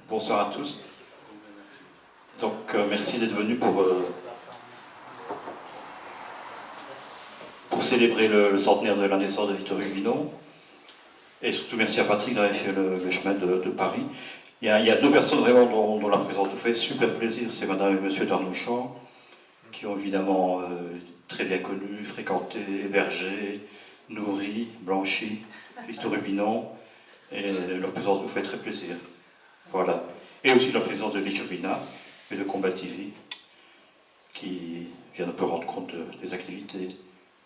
Bonsoir à tous. Donc merci d'être venus pour célébrer le centenaire de la naissance de Victor Hugo. Et surtout merci à Patrick d'avoir fait le chemin de Paris. Il y a deux personnes vraiment dont la présence nous fait super plaisir, c'est Madame et Monsieur d'Arnouchamp, qui ont évidemment très bien connu, fréquenté, hébergé, nourri, blanchi Victor Hugo. Et leur présence nous fait très plaisir. Voilà. Et aussi la présence de Lichuvina et de Combat TV, qui viennent un peu rendre compte des activités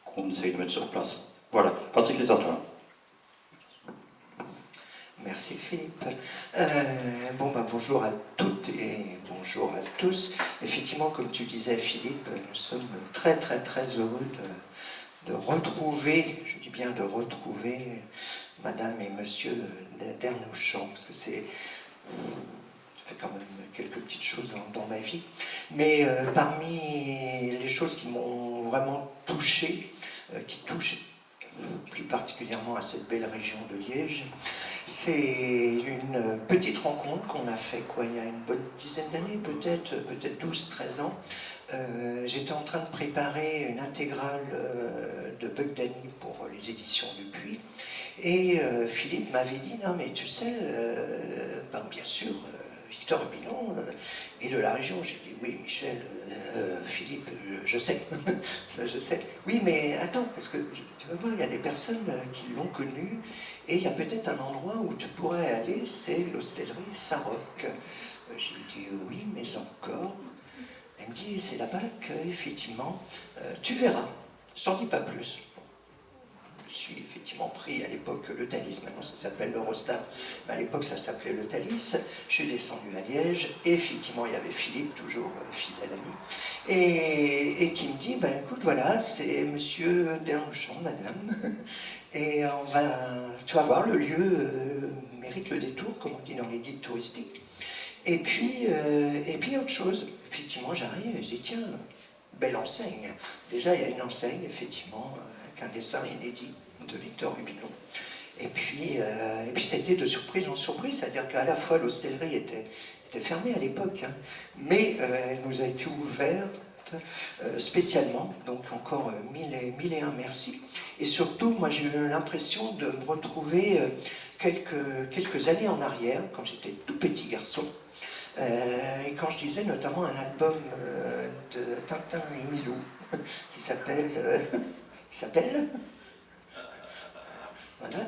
qu'on essaye de mettre sur place. Voilà. Patrick, les à toi. Merci Philippe. Bonjour à toutes et bonjour à tous. Effectivement, comme tu disais Philippe, nous sommes très heureux de retrouver, je dis bien de retrouver Madame et Monsieur d'Arnouchamp, parce que ça fait quand même quelques petites choses dans ma vie. Mais parmi les choses qui m'ont vraiment touché, qui touchent plus particulièrement à cette belle région de Liège, c'est une petite rencontre qu'on a fait il y a une bonne dizaine d'années, peut-être 12-13 ans. J'étais en train de préparer une intégrale de Bug Danny pour les éditions Dupuis. Et Philippe m'avait dit, non mais tu sais, bien sûr, Victor Hugo est de la région. J'ai dit, oui Michel, Philippe, je sais, ça je sais. Oui mais attends, parce que tu vas voir, il y a des personnes qui l'ont connu, et il y a peut-être un endroit où tu pourrais aller, c'est l'hostellerie Saint-Roch. J'ai dit, oui mais encore. Elle me dit, c'est là-bas qu'effectivement, tu verras, je t'en dis pas plus. Je suis effectivement pris à l'époque le Thalys, maintenant ça s'appelle l'Eurostar, mais à l'époque ça s'appelait le Thalys. Je suis descendu à Liège, et effectivement il y avait Philippe, toujours fidèle ami, et qui me dit, écoute voilà, c'est Monsieur d'Arnouchamp, Madame, et tu vas voir, le lieu mérite le détour, comme on dit dans les guides touristiques. Et puis autre chose, effectivement j'arrive et je dis, tiens, belle enseigne. Déjà il y a une enseigne, effectivement, avec un dessin inédit de Victor Hugo. Et puis c'était de surprise en surprise, c'est-à-dire qu'à la fois l'hostellerie était fermée à l'époque, hein, mais elle nous a été ouverte spécialement, donc encore mille et un merci. Et surtout, moi j'ai eu l'impression de me retrouver quelques années en arrière, quand j'étais tout petit garçon, et quand je lisais notamment un album de Tintin et Milou, qui s'appelle... Voilà,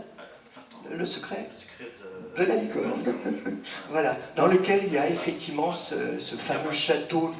le secret de la licorne. Voilà, dans lequel il y a effectivement ce fameux château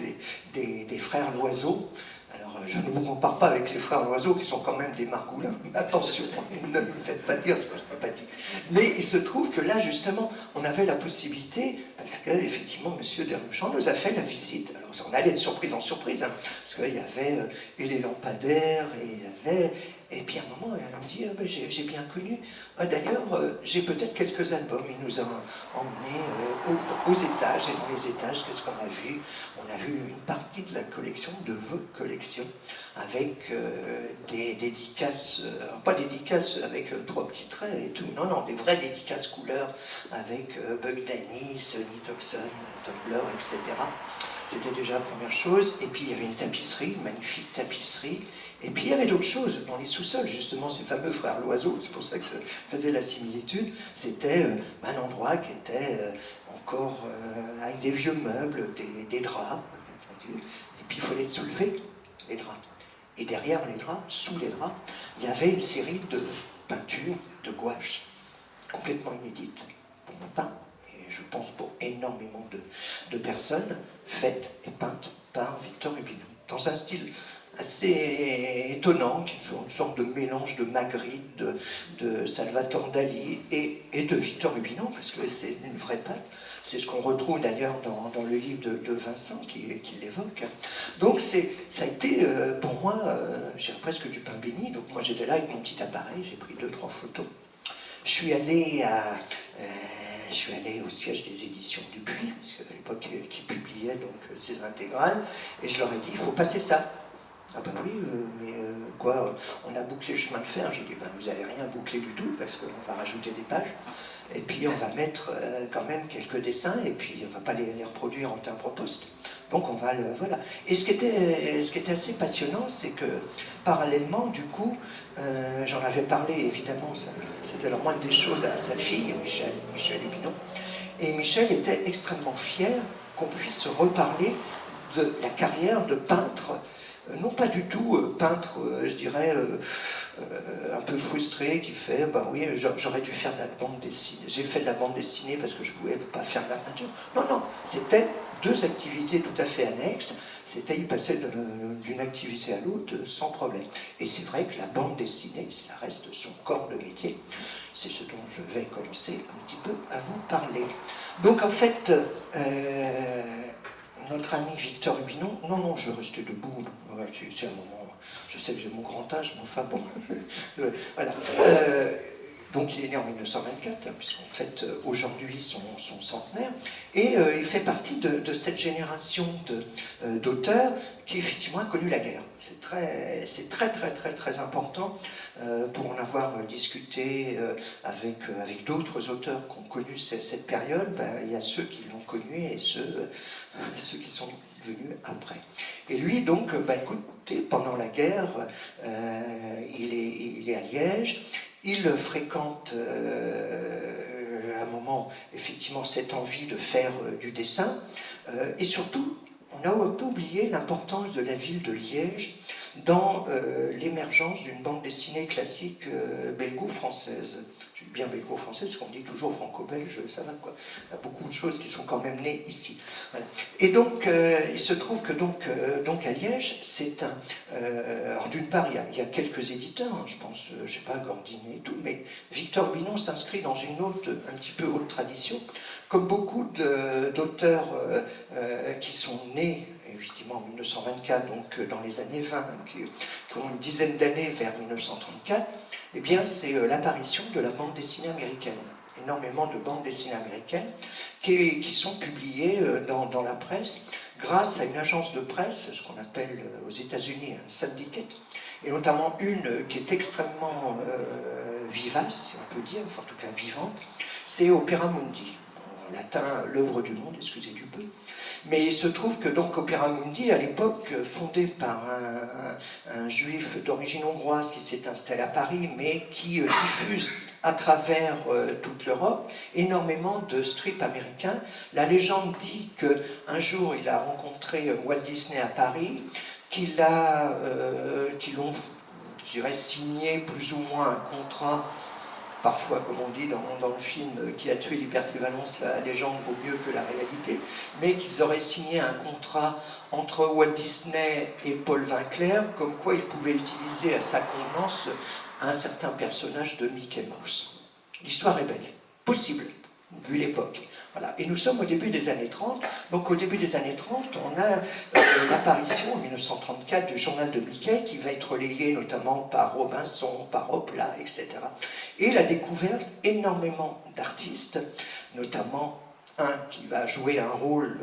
des frères Loiseau. Alors, je ne vous compare pas avec les frères Loiseau, qui sont quand même des margoulins. Attention, ne me faites pas dire ce que je ne peux pas dire. Mais il se trouve que là, justement, on avait la possibilité, parce qu'effectivement, Monsieur d'Arnouchamp nous a fait la visite. Alors, on allait de surprise en surprise, hein, parce qu'il y avait et les lampadaires, et il y avait... Et puis à un moment, elle me dit, j'ai bien connu. D'ailleurs, j'ai peut-être quelques albums. Il nous a emmenés aux étages. Et dans les étages, qu'est-ce qu'on a vu? On a vu une partie de la collection, de vos collections, avec des dédicaces, pas dédicaces avec 3 petits traits et tout. Non, des vraies dédicaces couleurs, avec Bug Danny, Sonny Toxon, Tumblr, etc. C'était déjà la première chose. Et puis il y avait une tapisserie, une magnifique tapisserie. Et puis il y avait d'autres choses dans les sous-sols, justement, ces fameux frères Loiseau, c'est pour ça que ça faisait la similitude. C'était un endroit qui était encore avec des vieux meubles, des draps, bien entendu. Et puis il fallait soulever les draps. Et derrière les draps, sous les draps, il y avait une série de peintures de gouache, complètement inédites, pour mon part, et je pense pour énormément de personnes, faites et peintes par Victor Hugo, dans un style assez étonnant, qui est une sorte de mélange de Magritte, de Salvatore Dali et de Victor Hugo, parce que c'est une vraie patte. C'est ce qu'on retrouve d'ailleurs dans le livre de Vincent qui l'évoque. Donc ça a été pour moi, j'ai presque du pain béni. Donc moi j'étais là avec mon petit appareil, j'ai pris 2-3 photos. Je suis allé au siège des éditions Dupuis, parce qu'à l'époque qui publiait donc ces intégrales, et je leur ai dit, il faut passer ça. Ah ben oui, mais quoi, on a bouclé le chemin de fer. J'ai dit, vous n'allez rien boucler du tout, parce qu'on va rajouter des pages. et puis on va mettre quand même quelques dessins, et puis on ne va pas les reproduire en timbre-poste. Donc on va voilà. Et ce qui était assez passionnant, c'est que parallèlement, du coup, j'en avais parlé évidemment, c'était la moindre des choses à sa fille, Michel Hubinon, et Michel était extrêmement fier qu'on puisse reparler de la carrière de peintre, non pas du tout peintre, je dirais, un peu frustré, qui fait, ben oui, j'aurais dû faire de la bande dessinée, j'ai fait de la bande dessinée parce que je ne pouvais pas faire de la peinture. Non, non, c'était deux activités tout à fait annexes, c'était, il passait d'une activité à l'autre sans problème. Et c'est vrai que la bande dessinée, ça reste son corps de métier, c'est ce dont je vais commencer un petit peu à vous parler. Donc en fait, notre ami Victor Hubinon, non, je restais debout, c'est un moment, je sais que j'ai mon grand âge, mais enfin bon, voilà. Donc il est né en 1924, puisqu'on fête aujourd'hui son centenaire, et il fait partie de cette génération d'auteurs qui effectivement a connu la guerre. C'est très important pour en avoir discuté avec d'autres auteurs qui ont connu cette période. Ben, il y a ceux qui l'ont connu et ceux qui sont venus après. Et lui, donc, bah, écoutez, pendant la guerre, il est à Liège, il fréquente à un moment, effectivement, cette envie de faire du dessin, et surtout, on a un peu oublié l'importance de la ville de Liège dans l'émergence d'une bande dessinée classique belgo-française. Je dis bien belgo-française, parce qu'on dit toujours franco-belge, ça va quoi. Il y a beaucoup de choses qui sont quand même nées ici. Voilà. Et donc, il se trouve que donc à Liège, c'est un... alors d'une part, il y a quelques éditeurs, hein, je pense, je sais pas, Gordinet et tout, mais Victor Hubinon s'inscrit dans une autre, un petit peu haute tradition, comme beaucoup d'auteurs qui sont nés effectivement en 1924, donc dans les années 20, qui ont une dizaine d'années vers 1934, eh bien c'est l'apparition de la bande dessinée américaine. Énormément de bandes dessinées américaines qui sont publiées dans la presse grâce à une agence de presse, ce qu'on appelle aux États-Unis un syndicate, et notamment une qui est extrêmement vivace, si on peut dire, enfin en tout cas vivante, c'est Opera Mundi. En latin, l'œuvre du monde, excusez du peu. Mais il se trouve que donc Opera Mundi, à l'époque, fondé par un juif d'origine hongroise qui s'est installé à Paris, mais qui diffuse à travers toute l'Europe énormément de strips américains. La légende dit qu'un jour, il a rencontré Walt Disney à Paris, qu'ils l'ont, je dirais, signé plus ou moins un contrat. Parfois, comme on dit dans le film Qui a tué Liberty Valance, la légende vaut mieux que la réalité, mais qu'ils auraient signé un contrat entre Walt Disney et Paul Winkler, comme quoi il pouvait utiliser à sa convenance un certain personnage de Mickey Mouse. L'histoire est belle, possible, vu l'époque. Voilà. Et nous sommes au début des années 30, donc au début des années 30, on a l'apparition en 1934 du journal de Mickey qui va être relayé notamment par Robinson, par Hopla, etc. Et la découverte énormément d'artistes, notamment un qui va jouer un rôle,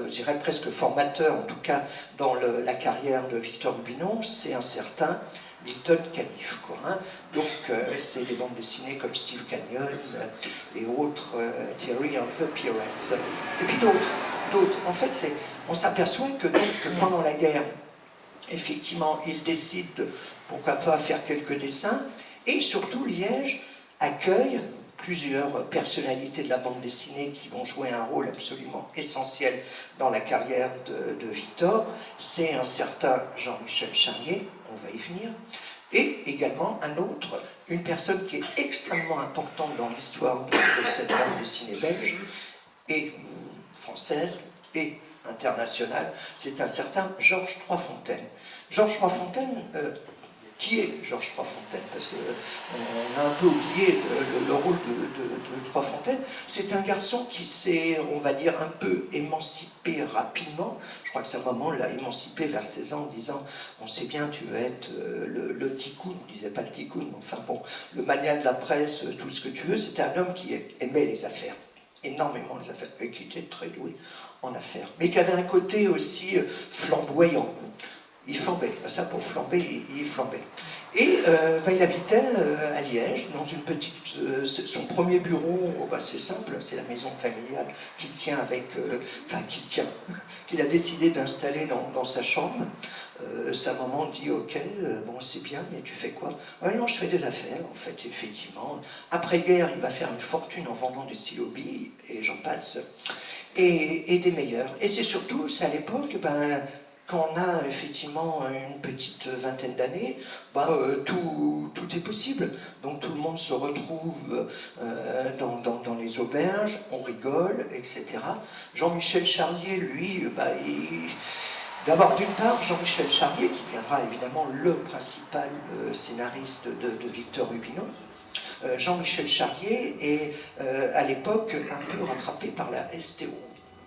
je dirais presque formateur, en tout cas dans la carrière de Victor Hubinon, c'est un certain Milton Caniff, quoi, hein. Donc c'est des bandes dessinées comme Steve Canyon et autres, Theory of the Pirates, et puis d'autres. En fait, on s'aperçoit que pendant la guerre, effectivement, il décide pourquoi pas faire quelques dessins, et surtout Liège accueille plusieurs personnalités de la bande dessinée qui vont jouer un rôle absolument essentiel dans la carrière de Victor. C'est un certain Jean-Michel Charnier, on va y venir, et également une personne qui est extrêmement importante dans l'histoire de cette bande dessinée belge, et française, et internationale, c'est un certain Georges Troisfontaine. Georges Troisfontaine, qui est Georges Troisfontaine? Parce qu'on a un peu oublié le rôle de Troisfontaine. C'est un garçon qui s'est, on va dire, un peu émancipé rapidement. Je crois que sa maman l'a émancipé vers 16 ans en disant « On sait bien, tu veux être le ticoun », on ne disait pas le ticoun, mais enfin bon, le mania de la presse, tout ce que tu veux. C'était un homme qui aimait les affaires, énormément les affaires, et qui était très doué en affaires, mais qui avait un côté aussi flamboyant. Il flambait, ça pour flamber, il flambait. Et il habitait à Liège, dans une petite... son premier bureau, c'est simple, c'est la maison familiale qu'il tient qu'il a décidé d'installer dans sa chambre. Sa maman dit ok, bon c'est bien, mais tu fais quoi? Ouais, non, je fais des affaires, en fait, effectivement. Après-guerre, il va faire une fortune en vendant des stylos billes, et j'en passe, et des meilleurs. Et c'est surtout, c'est à l'époque, quand on a effectivement une petite vingtaine d'années, tout est possible. Donc tout le monde se retrouve dans les auberges, on rigole, etc. Jean-Michel Charlier, lui, d'abord, d'une part, Jean-Michel Charlier, qui deviendra évidemment le principal scénariste de Victor Hugo. Jean-Michel Charlier est à l'époque un peu rattrapé par la STO,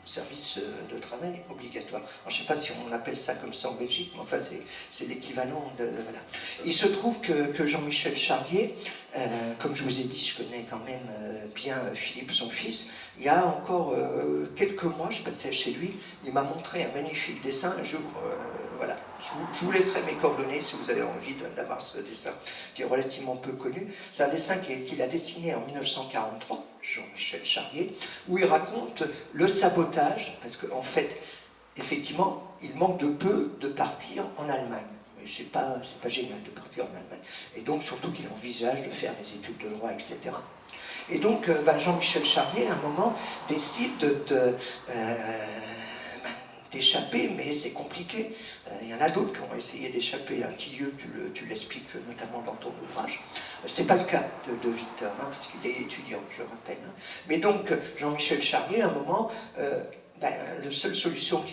service de travail obligatoire. Alors, je ne sais pas si on appelle ça comme ça en Belgique, mais enfin c'est l'équivalent de... Voilà. Il se trouve que Jean-Michel Charlier, comme je vous ai dit, je connais quand même bien Philippe, son fils. Il y a encore quelques mois, je passais chez lui, il m'a montré un magnifique dessin. Voilà. Je vous laisserai mes coordonnées si vous avez envie d'avoir ce dessin, qui est relativement peu connu. C'est un dessin qu'il a dessiné en 1943, Jean-Michel Charlier, où il raconte le sabotage, parce qu'en fait, effectivement, il manque de peu de partir en Allemagne. Mais c'est pas génial de partir en Allemagne. Et donc, surtout qu'il envisage de faire des études de droit, etc. Et donc, Jean-Michel Charlier, à un moment, décide d'échapper, mais c'est compliqué. Il y en a d'autres qui ont essayé d'échapper à Tillieux, tu l'expliques notamment dans ton ouvrage. C'est pas le cas de Victor, puisqu'il est étudiant, je rappelle. Mais donc, Jean-Michel Charlier, à un moment, la seule solution,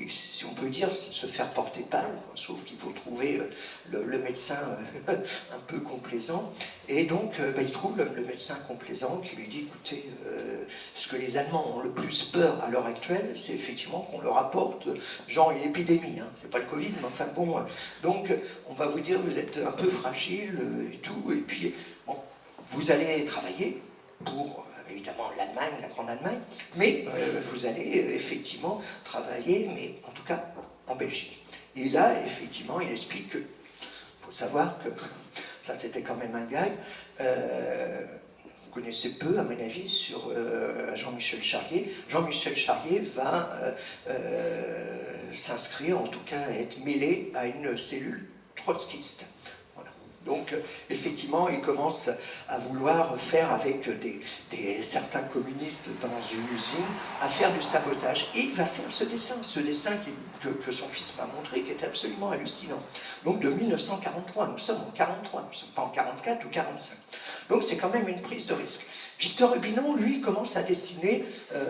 si on peut dire, c'est de se faire porter balle, sauf qu'il faut trouver le médecin un peu complaisant. Et donc, il trouve le médecin complaisant qui lui dit, écoutez, ce que les Allemands ont le plus peur à l'heure actuelle, c'est effectivement qu'on leur apporte, genre, une épidémie. C'est pas le Covid, mais enfin bon. Donc, on va vous dire, vous êtes un peu fragile et tout, et puis, bon, vous allez travailler pour... évidemment l'Allemagne, la Grande Allemagne, mais vous allez effectivement travailler, mais en tout cas en Belgique. Et là, effectivement, il explique que, il faut savoir que, ça c'était quand même un gag, vous connaissez peu, à mon avis, sur Jean-Michel Charlier. Jean-Michel Charlier va s'inscrire, en tout cas être mêlé à une cellule trotskiste. Donc, effectivement, il commence à vouloir faire avec certains communistes dans une usine, à faire du sabotage. Et il va faire ce dessin que son fils m'a montré, qui était absolument hallucinant. Donc, de 1943, nous sommes en 43, nous ne sommes pas en 44 ou 45. Donc, c'est quand même une prise de risque. Victor Hubinon, lui, commence à dessiner,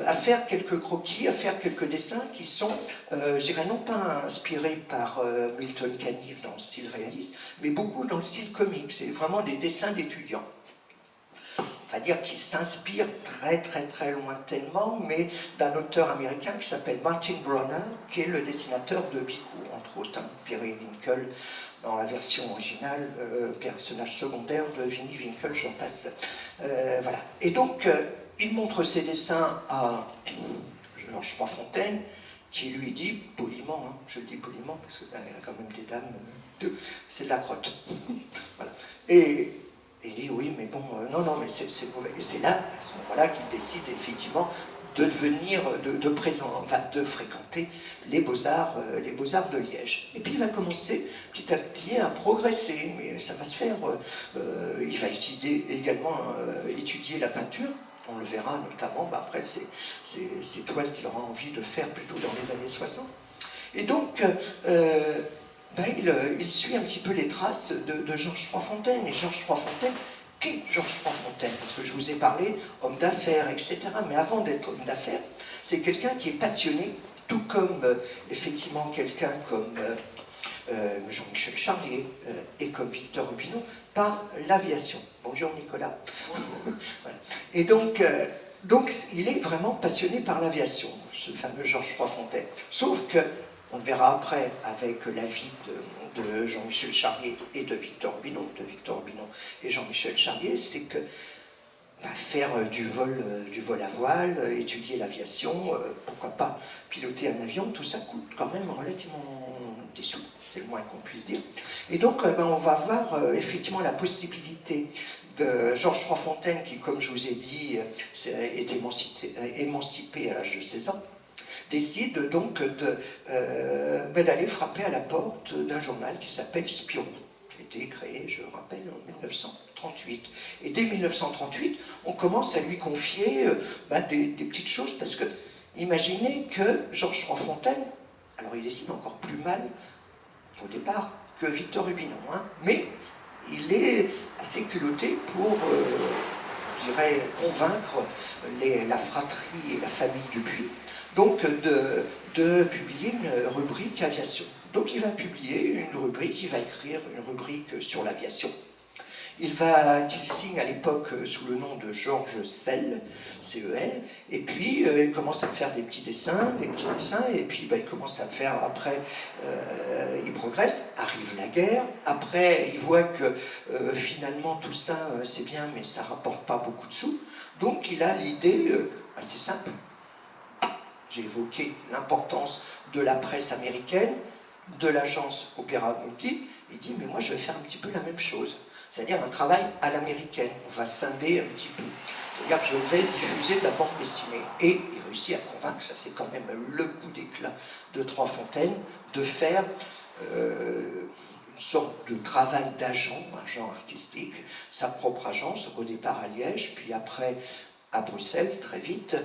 à faire quelques croquis, à faire quelques dessins qui sont, je dirais, non pas inspirés par Milton Caniff dans le style réaliste, mais beaucoup dans le style comique. C'est vraiment des dessins d'étudiants. On va dire qu'il s'inspire très très très lointainement, mais d'un auteur américain qui s'appelle Martin Bronner, qui est le dessinateur de Bicou, entre autres, Perry Winkle, dans la version originale, personnage secondaire de Vinnie Winkle, j'en passe. Voilà. Et donc, il montre ses dessins à Georges Froidfontaine, qui lui dit poliment, je le dis poliment parce qu'il y a quand même des dames, c'est de la crotte. Voilà. Et il dit oui, mais bon, non, mais c'est mauvais. Et c'est là, à ce moment-là, qu'il décide effectivement de venir, de fréquenter les Beaux-Arts de Liège. Et puis il va commencer petit à petit à progresser, mais ça va se faire. Il va également étudier la peinture. On le verra notamment après ces toiles qu'il aura envie de faire plutôt dans les années 60. Et donc, il suit un petit peu les traces de Georges Froidfontaine. Et Georges Froidfontaine, qui est Georges Froidfontaine? Parce que je vous ai parlé, homme d'affaires, etc. Mais avant d'être homme d'affaires, c'est quelqu'un qui est passionné, tout comme, effectivement, quelqu'un comme Jean-Michel Charlier et comme Victor Hubinon, par l'aviation. Bonjour Nicolas. Voilà. Et donc, il est vraiment passionné par l'aviation, ce fameux Georges Froidfontaine. Sauf que, on le verra après avec la vie de Jean-Michel Charlier et de Victor Hubinon et Jean-Michel Charlier, c'est que faire du vol à voile, étudier l'aviation, pourquoi pas piloter un avion, tout ça coûte quand même relativement des sous. c'est le moins qu'on puisse dire. Et donc, on va avoir effectivement la possibilité de Georges Froidfontaine, qui, comme je vous ai dit, est émancipé à l'âge de 16 ans, décide donc d'aller frapper à la porte d'un journal qui s'appelle Spirou, qui a été créé, je rappelle, en 1938. Et dès 1938, on commence à lui confier des petites choses, parce que imaginez que Georges Froidfontaine, alors il dessine encore plus mal au départ que Victor Rubinon, hein, mais il est assez culotté pour, je dirais, convaincre la fratrie et la famille Dupuis, donc de publier une rubrique aviation. Donc il va publier une rubrique, il va écrire une rubrique sur l'aviation. Il signe à l'époque sous le nom de Georges Selle, C-E-L, et puis il commence à faire des petits dessins, et puis il commence à faire, après, il progresse, arrive la guerre, après il voit que finalement tout ça c'est bien, mais ça rapporte pas beaucoup de sous, donc il a l'idée assez simple. J'ai évoqué l'importance de la presse américaine, de l'agence Opéra Mundi, il dit mais moi je vais faire un petit peu la même chose. C'est-à-dire un travail à l'américaine. On va scinder un petit peu. C'est-à-dire que je vais diffuser de la bande dessinée. Et il réussit à convaincre, ça c'est quand même le coup d'éclat de Froidfontaine, de faire une sorte de travail d'agent, un genre artistique, sa propre agence, au départ à Liège, puis après à Bruxelles, très vite,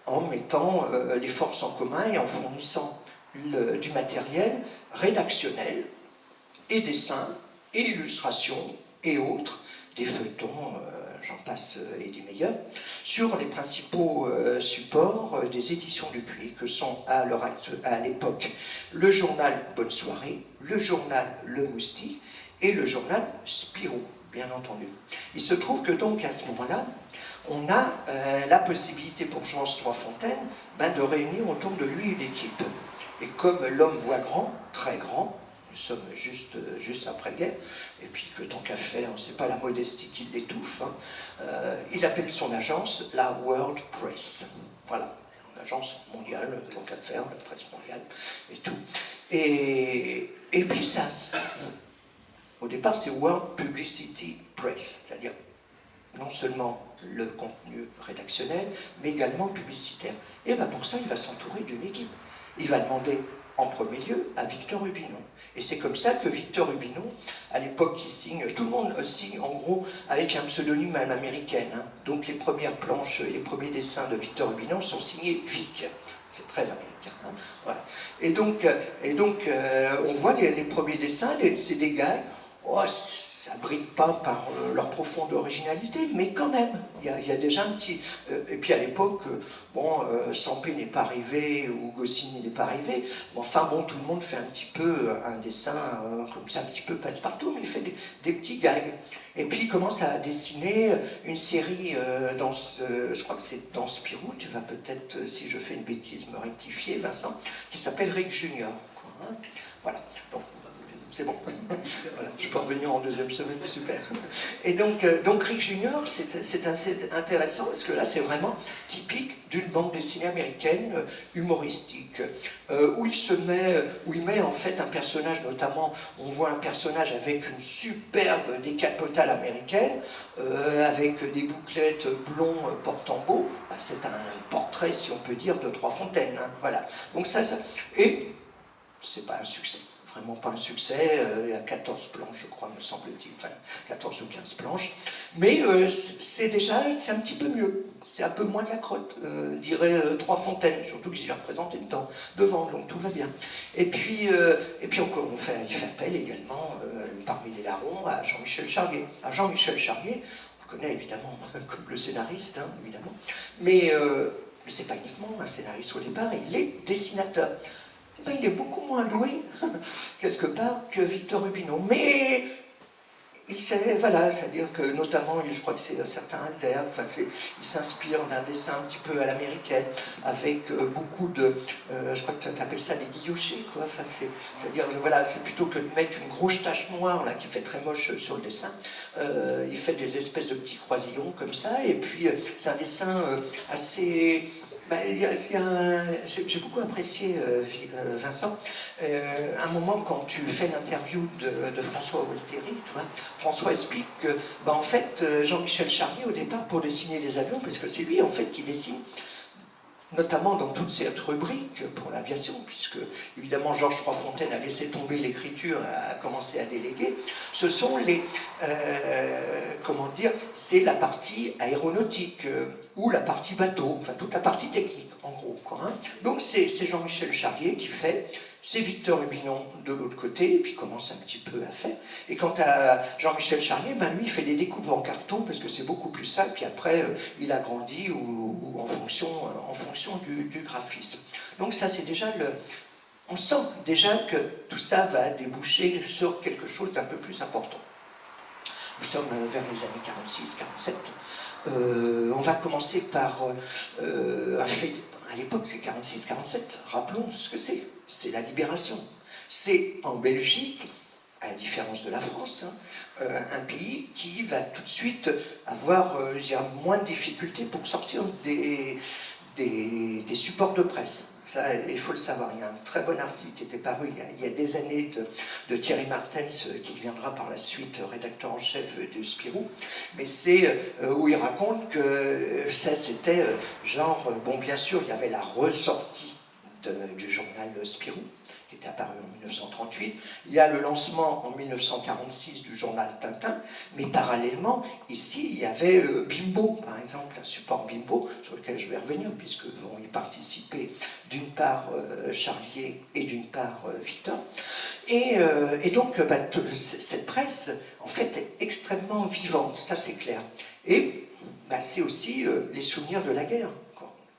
en mettant les forces en commun et en fournissant du matériel rédactionnel, et dessins, et illustrations, et autres, des feuilletons, j'en passe et des meilleurs, sur les principaux supports des éditions Dupuis, que sont à l'époque le journal Bonne Soirée, le journal Le Moustique et le journal Spirou, bien entendu. Il se trouve que donc à ce moment-là, on a la possibilité pour Georges Froidfontaine de réunir autour de lui une équipe. Et comme l'homme voit grand, très grand, nous sommes juste après-guerre, et puis que tant qu'à faire, c'est pas la modestie qui l'étouffe, hein, il appelle son agence la World Press. Voilà, une agence mondiale, tant qu'à faire, la presse mondiale, et tout. Et puis ça, au départ, c'est World Publicity Press, c'est-à-dire non seulement le contenu rédactionnel, mais également publicitaire. Et pour ça, il va s'entourer d'une équipe. Il va demander en premier lieu à Victor Rubinon. Et c'est comme ça que Victor Rubinon, à l'époque, il signe, tout le monde signe en gros avec un pseudonyme à l'américaine. Hein. Donc les premières planches, les premiers dessins de Victor Rubinon sont signés Vic. C'est très américain. Hein. Voilà. Et donc on voit les premiers dessins, c'est des gars. Oh, ça ne brille pas par leur profonde originalité, mais quand même, il y a déjà un petit... et puis à l'époque, Sampé n'est pas arrivé, ou Goscinny n'est pas arrivé, mais enfin bon, tout le monde fait un petit peu un dessin comme ça, un petit peu passe-partout, mais il fait des petits gags. Et puis il commence à dessiner une série, je crois que c'est dans Spirou, tu vas peut-être, si je fais une bêtise, me rectifier, Vincent, qui s'appelle Rick Junior. Hein. Voilà, donc c'est bon. Voilà, je peux revenir en deuxième semaine, super. Et donc Rick Junior, c'est assez intéressant parce que là, c'est vraiment typique d'une bande dessinée américaine humoristique, où il met en fait un personnage, notamment, on voit un personnage avec une superbe décapotale américaine, avec des bouclettes blonds portant beau. C'est un portrait, si on peut dire, de Froidfontaine. Hein, voilà. Donc et c'est pas un succès. Vraiment pas un succès, il y a 14 planches, je crois, me semble-t-il, enfin 14 ou 15 planches, mais c'est un petit peu mieux, c'est un peu moins de la crotte, dirait Froidfontaine, surtout que j'y ai représenté devant, donc tout va bien. Et puis il fait appel également, parmi les larrons, à Jean-Michel Charlier. À Jean-Michel Charlier, on connaît évidemment comme le scénariste, hein, évidemment, mais c'est pas uniquement un scénariste au départ, il est dessinateur. Il est beaucoup moins doué, quelque part, que Victor Rubinon. Mais il sait, voilà, c'est-à-dire que notamment, je crois que c'est un certain Alder, il s'inspire d'un dessin un petit peu à l'américaine, avec beaucoup de, je crois que tu appelles ça des guillochés, quoi. C'est-à-dire, voilà, c'est plutôt que de mettre une grosse tache noire, là, qui fait très moche sur le dessin, il fait des espèces de petits croisillons comme ça, et puis c'est un dessin assez Ben, j'ai beaucoup apprécié, Vincent, un moment quand tu fais l'interview de François Volteri, François explique que, ben, en fait, Jean-Michel Charlier, au départ, pour dessiner les avions, parce que c'est lui, en fait, qui dessine, notamment dans toute cette rubrique pour l'aviation, puisque évidemment Georges Froidfontaine a laissé tomber l'écriture, a commencé à déléguer, ce sont les, comment dire, c'est la partie aéronautique, ou la partie bateau, enfin toute la partie technique, en gros, quoi, hein. Donc c'est Jean-Michel Charlier qui fait, c'est Victor Hubinon de l'autre côté, et puis commence un petit peu à faire. Et quant à Jean-Michel Charlier, ben lui, il fait des découpes en carton, parce que c'est beaucoup plus simple, puis après, il agrandit ou en fonction du graphisme. Donc ça, c'est déjà le... On sent déjà que tout ça va déboucher sur quelque chose d'un peu plus important. Nous sommes vers les années 46-47. On va commencer par un fait... À l'époque, c'est 46-47. Rappelons ce que c'est. C'est la libération. C'est en Belgique, à la différence de la France, hein, un pays qui va tout de suite avoir moins de difficultés pour sortir des supports de presse. Ça, il faut le savoir. Il y a un très bon article qui était paru il y a des années de Thierry Martens, qui deviendra par la suite rédacteur en chef de Spirou. Mais c'est où il raconte que ça, c'était genre... Bon, bien sûr, il y avait la ressortie du journal Spirou, qui était apparu en 1938. Il y a le lancement en 1946 du journal Tintin, mais parallèlement, ici, il y avait Bimbo, par exemple, un support Bimbo, sur lequel je vais revenir, puisque vont y participer d'une part Charlier et d'une part Victor. Et donc, cette presse, en fait, est extrêmement vivante, ça c'est clair. Et c'est aussi les souvenirs de la guerre.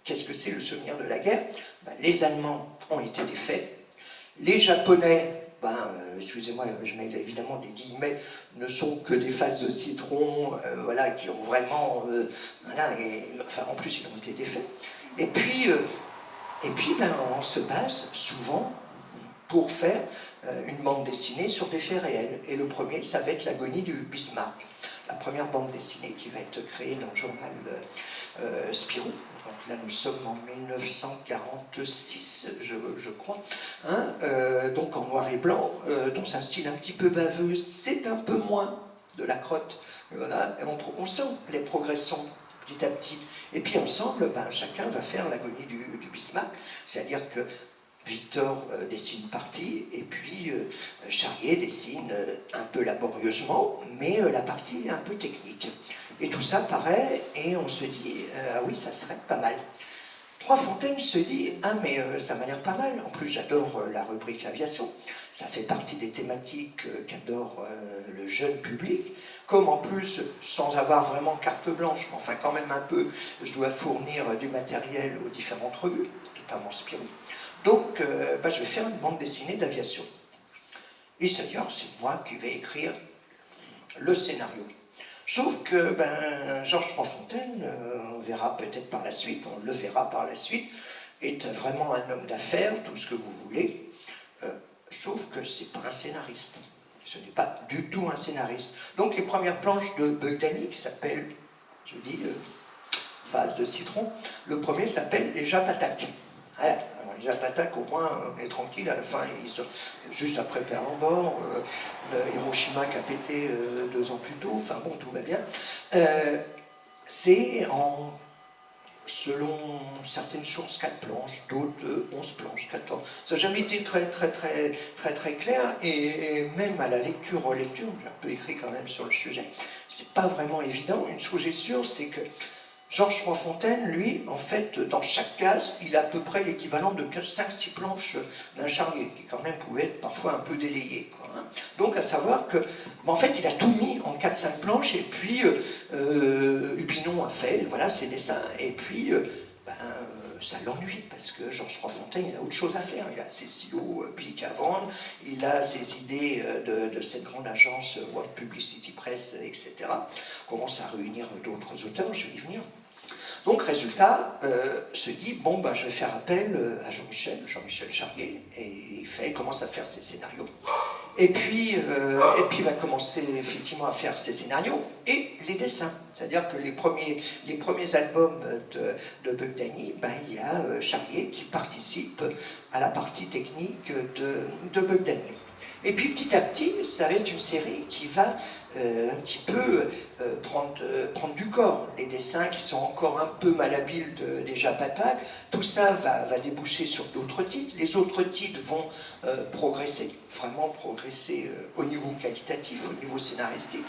Qu'est-ce que c'est le souvenir de la guerre? Les Allemands ont été défaits. Les Japonais, excusez-moi, je mets évidemment des guillemets, ne sont que des faces de citron, voilà, qui ont vraiment, en plus ils ont été défaits. Et puis on se base souvent pour faire une bande dessinée sur des faits réels. Et le premier, ça va être l'agonie du Bismarck, la première bande dessinée qui va être créée dans le journal Spirou. Donc là, nous sommes en 1946, je crois, hein, donc en noir et blanc, dans un style un petit peu baveux, c'est un peu moins de la crotte, voilà, et on sent les progressions petit à petit. Et puis ensemble, chacun va faire l'agonie du Bismarck, c'est-à-dire que Victor dessine une partie, et puis Charlier dessine un peu laborieusement, mais la partie un peu technique. Et tout ça paraît, et on se dit, ah oui, ça serait pas mal. Froidfontaine se dit, ah mais ça m'a l'air pas mal, en plus j'adore la rubrique aviation, ça fait partie des thématiques qu'adore le jeune public, comme en plus, sans avoir vraiment carte blanche, mais enfin quand même un peu, je dois fournir du matériel aux différentes revues, notamment Spirou. Donc, je vais faire une bande dessinée d'aviation. Et c'est-à-dire, c'est moi qui vais écrire le scénario. Sauf que Georges Froidfontaine, on verra peut-être par la suite, on le verra par la suite, est vraiment un homme d'affaires, tout ce que vous voulez, sauf que c'est pas un scénariste. Ce n'est pas du tout un scénariste. Donc les premières planches de Bugdani, qui s'appellent, je dis, phase de citron, le premier s'appelle Les Japs attaquent. Voilà. Alors, les Japs attaquent, au moins, on est tranquille, à la fin, ils sont juste après Pearl Harbor, Hiroshima qui a pété 2 ans plus tôt, enfin bon, tout va bien. C'est selon certaines sources, 4 planches, d'autres 11 planches, 14. Ça n'a jamais été très clair, et même à la lecture-relecture, j'ai un peu écrit quand même sur le sujet, c'est pas vraiment évident. Une chose est sûre, c'est que Georges Froidfontaine, lui, en fait, dans chaque case, il a à peu près l'équivalent de 5-6 planches d'un Charlier, qui quand même pouvait être parfois un peu délayé, quoi, hein. Donc, à savoir que, en fait, il a tout mis en 4-5 planches, et puis Hubinon a fait, voilà, ses dessins, et puis, ça l'ennuie, parce que Georges Froidfontaine, il a autre chose à faire. Il a ses stylos Bic à vendre, il a ses idées de cette grande agence World Publicity Press, etc. Commence à réunir d'autres auteurs, je vais y venir. Donc, résultat, se dit, je vais faire appel à Jean-Michel Charlier, et il commence à faire ses scénarios. Et puis va commencer effectivement à faire ses scénarios et les dessins. C'est-à-dire que les premiers albums de Bugdani, il y a Charlier qui participe à la partie technique de Bugdani. Et puis petit à petit, ça va être une série qui va un petit peu prendre du corps. Les dessins qui sont encore un peu malhabiles des Japatal, tout ça va déboucher sur d'autres titres. Les autres titres vont progresser, vraiment progresser au niveau qualitatif, au niveau scénaristique.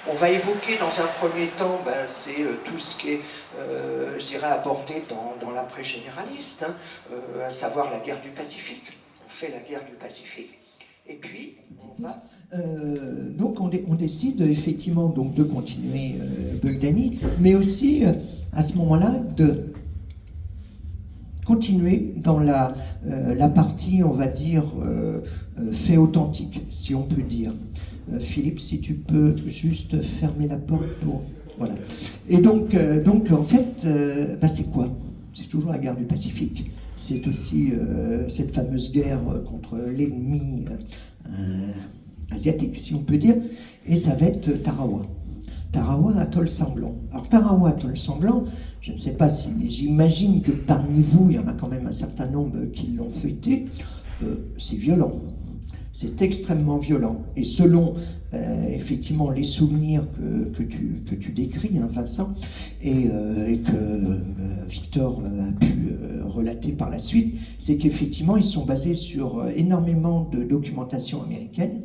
On va évoquer dans un premier temps, c'est tout ce qui est, je dirais, abordé dans l'après-généraliste, à savoir la guerre du Pacifique. On fait la guerre du Pacifique. Et puis, on va... donc, on décide effectivement donc, de continuer Bugdani, mais aussi, à ce moment-là, de continuer dans la partie, on va dire, fait authentique, si on peut dire. Philippe, si tu peux juste fermer la porte pour... Voilà. Et donc en fait, c'est quoi? C'est toujours la guerre du Pacifique. C'est aussi cette fameuse guerre contre l'ennemi asiatique, si on peut dire, et ça va être Tarawa. Tarawa, atoll sanglant. Alors Tarawa, atoll sanglant, je ne sais pas si, j'imagine que parmi vous, il y en a quand même un certain nombre qui l'ont fêté, c'est violent. C'est extrêmement violent. Et selon, effectivement, les souvenirs que tu décris, hein, Vincent, et que Victor a pu relater par la suite, c'est qu'effectivement, ils sont basés sur énormément de documentation américaine,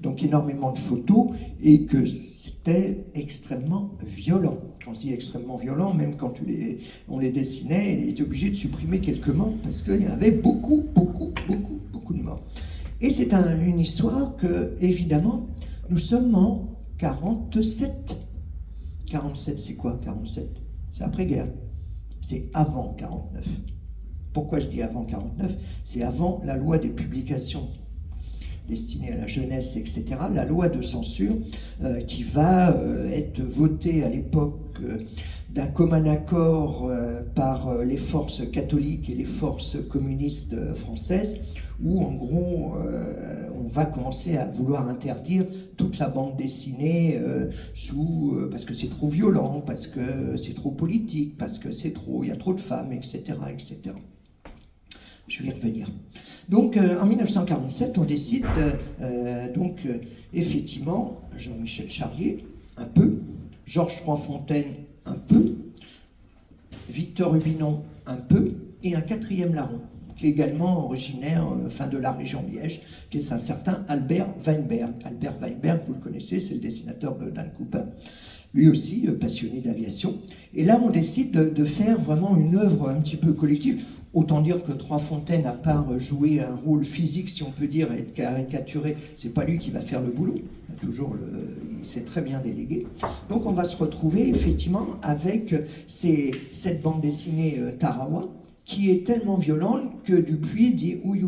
donc énormément de photos, et que c'était extrêmement violent. Quand je dis extrêmement violent, même quand on les dessinait, il était obligé de supprimer quelques morts, parce qu'il y avait beaucoup de morts. Et c'est une histoire que, évidemment, nous sommes en 47. 47, c'est quoi 47? C'est après-guerre. C'est avant 49. Pourquoi je dis avant 49? C'est avant la loi des publications destinées à la jeunesse, etc. La loi de censure qui va être votée à l'époque d'un commun accord par les forces catholiques et les forces communistes françaises, où en gros on va commencer à vouloir interdire toute la bande dessinée parce que c'est trop violent, parce que c'est trop politique, parce que il y a trop de femmes, etc., etc. Je vais y revenir. Donc en 1947, on décide effectivement, Jean-Michel Charlier, un peu, Georges Froidfontaine, un peu, Victor Hubinon, un peu, et un quatrième larron, qui est également originaire de la région Liège, qui est un certain Albert Weinberg. Albert Weinberg, vous le connaissez, c'est le dessinateur de Dan Cooper, lui aussi passionné d'aviation. Et là, on décide de faire vraiment une œuvre un petit peu collective. Autant dire que Froidfontaine, à part jouer un rôle physique, si on peut dire, et être caricaturé, c'est pas lui qui va faire le boulot. Il s'est très bien délégué. Donc on va se retrouver effectivement avec cette bande dessinée Tarawa, qui est tellement violente que Dupuis dit ouïe,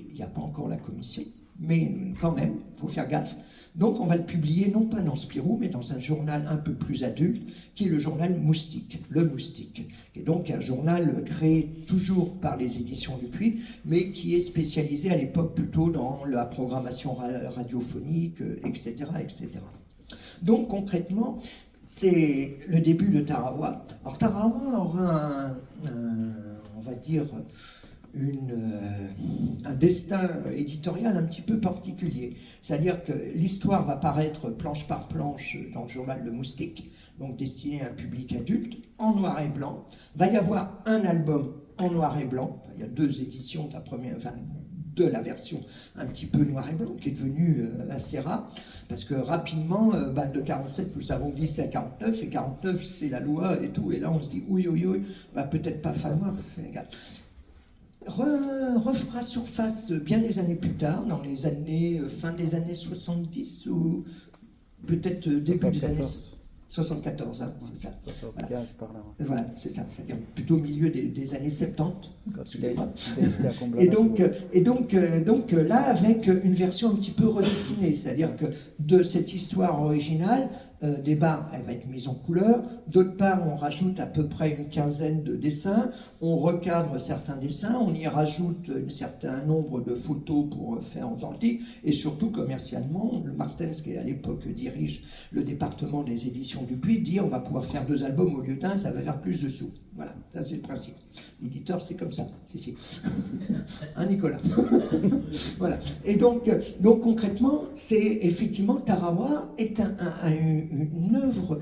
il n'y a pas encore la commission, mais quand même, il faut faire gaffe. Donc on va le publier non pas dans Spirou, mais dans un journal un peu plus adulte, qui est le journal Moustique, Le Moustique, qui est donc un journal créé toujours par les éditions Dupuis, mais qui est spécialisé à l'époque plutôt dans la programmation radiophonique, etc., etc. Donc concrètement, c'est le début de Tarawa. Alors Tarawa aura on va dire, un destin éditorial un petit peu particulier. C'est-à-dire que l'histoire va paraître planche par planche dans le journal Le Moustique, donc destiné à un public adulte, en noir et blanc. Va y avoir un album en noir et blanc. Il y a 2 éditions de la version un petit peu noir et blanc, qui est devenue assez rare, parce que rapidement, de 47, nous avons dit c'est à 49, et 49 c'est la loi et tout, et là on se dit ouïe, peut-être pas falloir. Refera surface bien des années plus tard, dans les années, fin des années 70, ou peut-être début des années... 74, hein, c'est ça. 75 par là. Voilà, c'est ça, c'est-à-dire plutôt au milieu des années 70. Quand il a ici à Et Comblain. donc là, avec une version un petit peu redessinée, c'est-à-dire que de cette histoire originale, des barres, elle va être mise en couleur, d'autre part, on rajoute à peu près une quinzaine de dessins, on recadre certains dessins, on y rajoute un certain nombre de photos pour faire en authentique, et surtout, commercialement, le Martens, qui à l'époque dirige le département des éditions Dupuis, dit on va pouvoir faire 2 albums au lieu d'un, ça va faire plus de sous. Voilà, ça c'est le principe. L'éditeur, c'est comme ça, si. Hein, Nicolas. Voilà. Et donc concrètement, c'est effectivement, Tarawa est une œuvre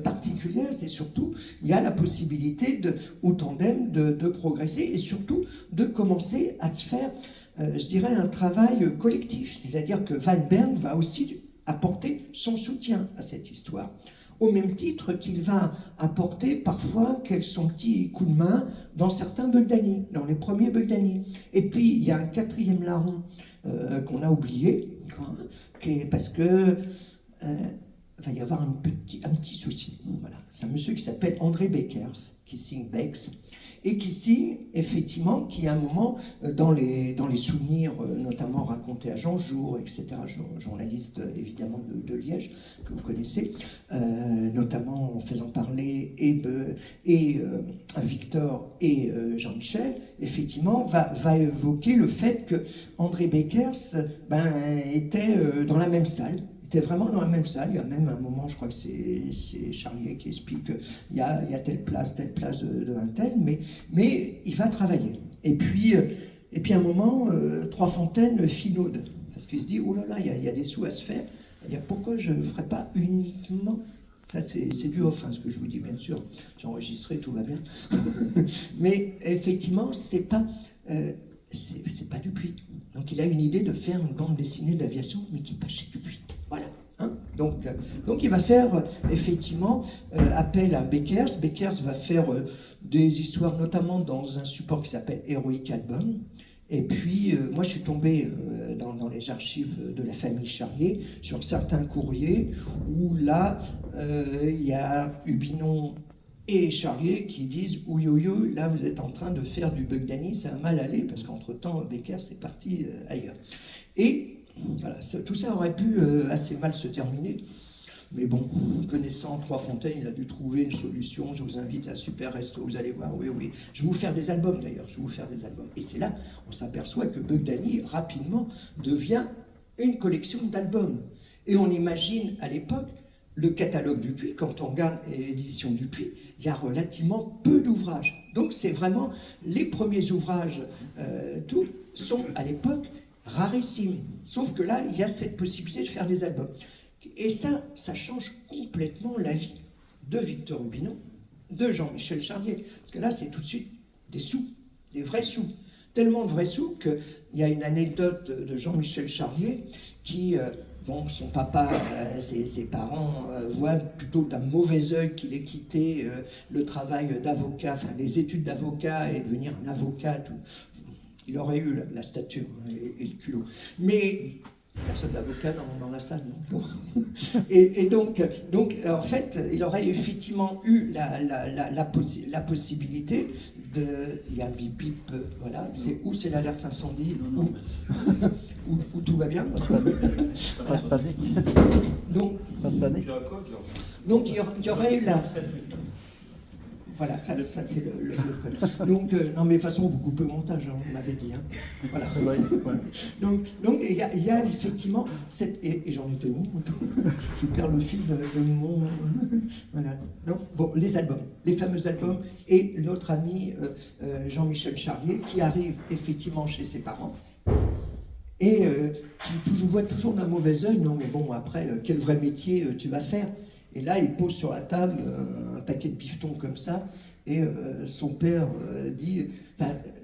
particulière, c'est surtout, il y a la possibilité au tandem de progresser et surtout de commencer à se faire, je dirais, un travail collectif. C'est-à-dire que Van Bern va aussi apporter son soutien à cette histoire. Au même titre qu'il va apporter parfois son petit coup de main dans certains Bugdani, dans les premiers Bugdani. Et puis, il y a un 4e larron qu'on a oublié, parce que va y avoir un petit souci. Voilà. C'est un monsieur qui s'appelle André Beckers, qui signe Bex, et qui signe, effectivement, qui à un moment, dans les souvenirs, notamment racontés à Jean Jour, etc., journaliste évidemment de Liège, que vous connaissez, notamment en faisant parler à Victor et Jean-Michel, effectivement, va évoquer le fait que André Beckers était dans la même salle. C'était vraiment dans la même salle. Il y a même un moment, je crois que c'est Charlier qui explique qu'il y a telle place de un tel, mais il va travailler. Et puis à un moment, Trois Fontaines finaude, parce qu'il se dit, oh là là, il y a des sous à se faire. Pourquoi je ne ferais pas uniquement... Ça, c'est du off, hein, ce que je vous dis, bien sûr. J'ai enregistré, tout va bien. Mais effectivement, c'est pas Dupuis. Donc il a une idée de faire une bande dessinée d'aviation, mais qui n'est pas chez Dupuis. Voilà. Hein, donc il va faire effectivement appel à Beckers. Beckers va faire des histoires notamment dans un support qui s'appelle Heroic Album. Et puis moi je suis tombé dans les archives de la famille Charlier sur certains courriers où là il y a Hubinon et Charlier qui disent « Oui, là vous êtes en train de faire du Bugdani, ça a mal allé parce qu'entre-temps Beckers est parti ailleurs. » Et voilà, tout ça aurait pu assez mal se terminer. Mais bon, connaissant Trois Fontaines, il a dû trouver une solution. Je vous invite à Super Resto, vous allez voir, oui. Je vais vous faire des albums d'ailleurs, Et c'est là, on s'aperçoit que Bugdani, rapidement, devient une collection d'albums. Et on imagine à l'époque, le catalogue Dupuis, quand on regarde l'édition Dupuis, il y a relativement peu d'ouvrages. Donc c'est vraiment, les premiers ouvrages, tous sont à l'époque rarissimes. Sauf que là, il y a cette possibilité de faire des albums. Et ça change complètement la vie de Victor Hubinon, de Jean-Michel Charlier. Parce que là, c'est tout de suite des sous, des vrais sous. Tellement de vrais sous qu'il y a une anecdote de Jean-Michel Charlier qui, son papa, ses parents voient plutôt d'un mauvais œil qu'il ait quitté le travail d'avocat, enfin les études d'avocat et devenir un avocat. Tout. Il aurait eu la stature et le culot. Mais personne d'avocat dans la salle, non. Et donc, en fait, il aurait effectivement eu la possibilité de... Il y a un bip-bip, voilà. C'est l'alerte incendie, où tout va bien. Pas de panique. Donc, il y aurait eu la... Voilà, ça c'est le donc, non mais de toute façon, vous coupez le montage, hein, on m'avait dit. Hein. Voilà. Donc il y a effectivement cette... Et j'en étais où? Je perds le fil de mon... Voilà. Donc, bon, les albums, les fameux albums, et notre ami Jean-Michel Charlier, qui arrive effectivement chez ses parents, et qui voit toujours d'un mauvais œil, non mais bon, après, quel vrai métier tu vas faire? Et là, il pose sur la table un paquet de bifetons comme ça, et son père dit,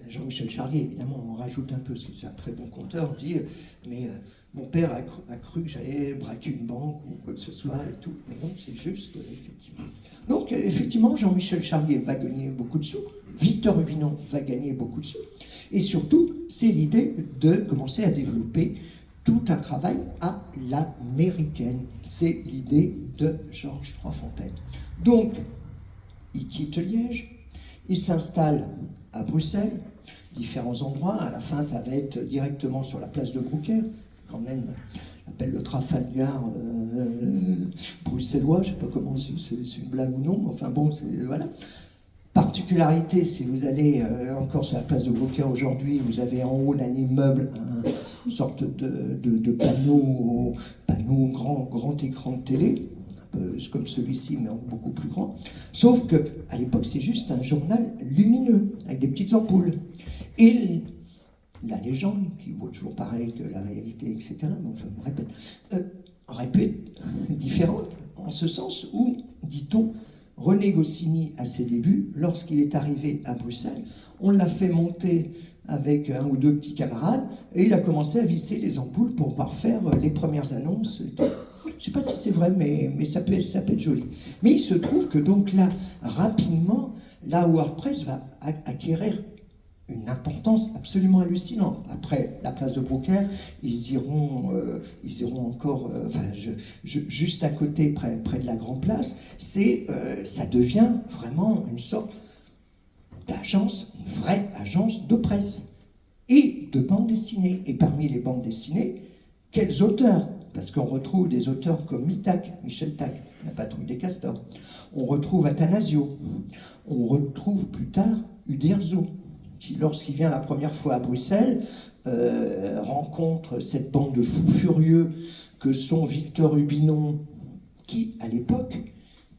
Jean-Michel Charlier, évidemment, on rajoute un peu, parce que c'est un très bon conteur, dit, mais mon père a cru que j'allais braquer une banque ou quoi que ce soit et tout. Mais non, c'est juste, effectivement. Donc, effectivement, Jean-Michel Charlier va gagner beaucoup de sous, Victor Hubinon va gagner beaucoup de sous, et surtout, c'est l'idée de commencer à développer tout un travail à l'américaine. C'est l'idée de Georges Froidfontaine. Donc, il quitte Liège, il s'installe à Bruxelles, différents endroits. À la fin, ça va être directement sur la place de Brouckère, quand même, l'appel de Trafalgar bruxellois, je ne sais pas comment c'est une blague ou non, enfin bon, voilà. Particularité, si vous allez encore sur la place de Brouckère aujourd'hui, vous avez en haut d'un immeuble une sorte de panneau grand écran de télé, un peu comme celui-ci, mais beaucoup plus grand. Sauf qu'à l'époque, c'est juste un journal lumineux, avec des petites ampoules. Et la légende, qui vaut toujours pareil que la réalité, etc., donc je me répète, aurait pu être différente, en ce sens où, dit-on, René Goscinny, à ses débuts, lorsqu'il est arrivé à Bruxelles, on l'a fait monter avec un ou deux petits camarades, et il a commencé à visser les ampoules pour pouvoir faire les premières annonces. Je ne sais pas si c'est vrai, mais ça peut être joli. Mais il se trouve que donc là, rapidement, la WordPress va acquérir une importance absolument hallucinante. Après la place de Brouckère, ils iront encore, juste à côté, près de la Grande Place. Ça devient vraiment une sorte d'agence, une vraie agence de presse et de bande dessinée. Et parmi les bandes dessinées, quels auteurs? Parce qu'on retrouve des auteurs comme Michel Tac, la patrouille des castors. On retrouve Athanasio. On retrouve plus tard Uderzo, qui, lorsqu'il vient la première fois à Bruxelles, rencontre cette bande de fous furieux que sont Victor Hubinon, qui, à l'époque,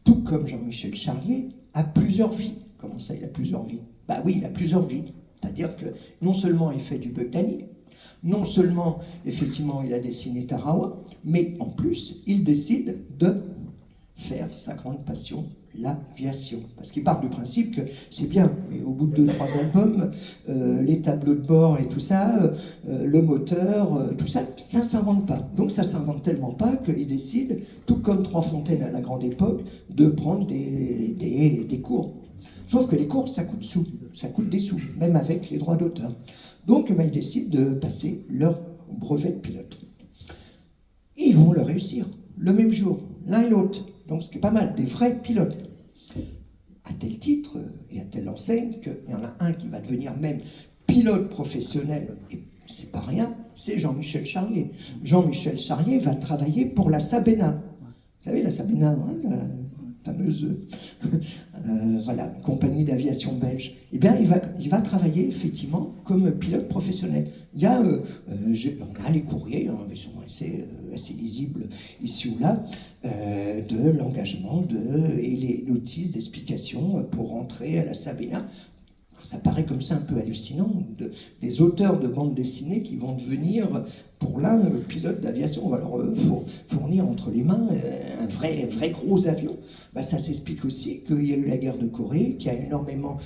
tout comme Jean-Michel Charlier, a plusieurs vies. Comment ça, il a plusieurs vies? Bah oui, il a plusieurs vies. C'est-à-dire que non seulement il fait du Buck Danny, non seulement, effectivement, il a dessiné Tarawa, mais en plus, il décide de faire sa grande passion, l'aviation. Parce qu'il part du principe que c'est bien, mais au bout de 2-3 albums, les tableaux de bord et tout ça, le moteur, tout ça, ça ne s'invente pas. Donc ça ne s'invente tellement pas qu'il décide, tout comme Froidfontaine à la grande époque, de prendre des cours. Sauf que les cours, ça coûte des sous, même avec les droits d'auteur. Donc ils décident de passer leur brevet de pilote. Ils vont le réussir, le même jour, l'un et l'autre. Donc ce qui est pas mal, des vrais pilotes. À tel titre et à telle enseigne qu'il y en a un qui va devenir même pilote professionnel, et c'est pas rien, c'est Jean-Michel Charlier. Jean-Michel Charlier va travailler pour la Sabena. Vous savez, la Sabena, hein, la fameuse compagnie d'aviation belge. Eh bien, il va travailler effectivement comme pilote professionnel. Il y a, on a les courriers, hein, ils sont assez lisibles ici ou là, de l'engagement et les notices d'explication pour rentrer à la Sabena. Ça paraît comme ça un peu hallucinant, des auteurs de bandes dessinées qui vont devenir, pour l'un, pilote d'aviation. On va leur fournir entre les mains un vrai gros avion. Ben, ça s'explique aussi qu'il y a eu la guerre de Corée, qu'il y a énormément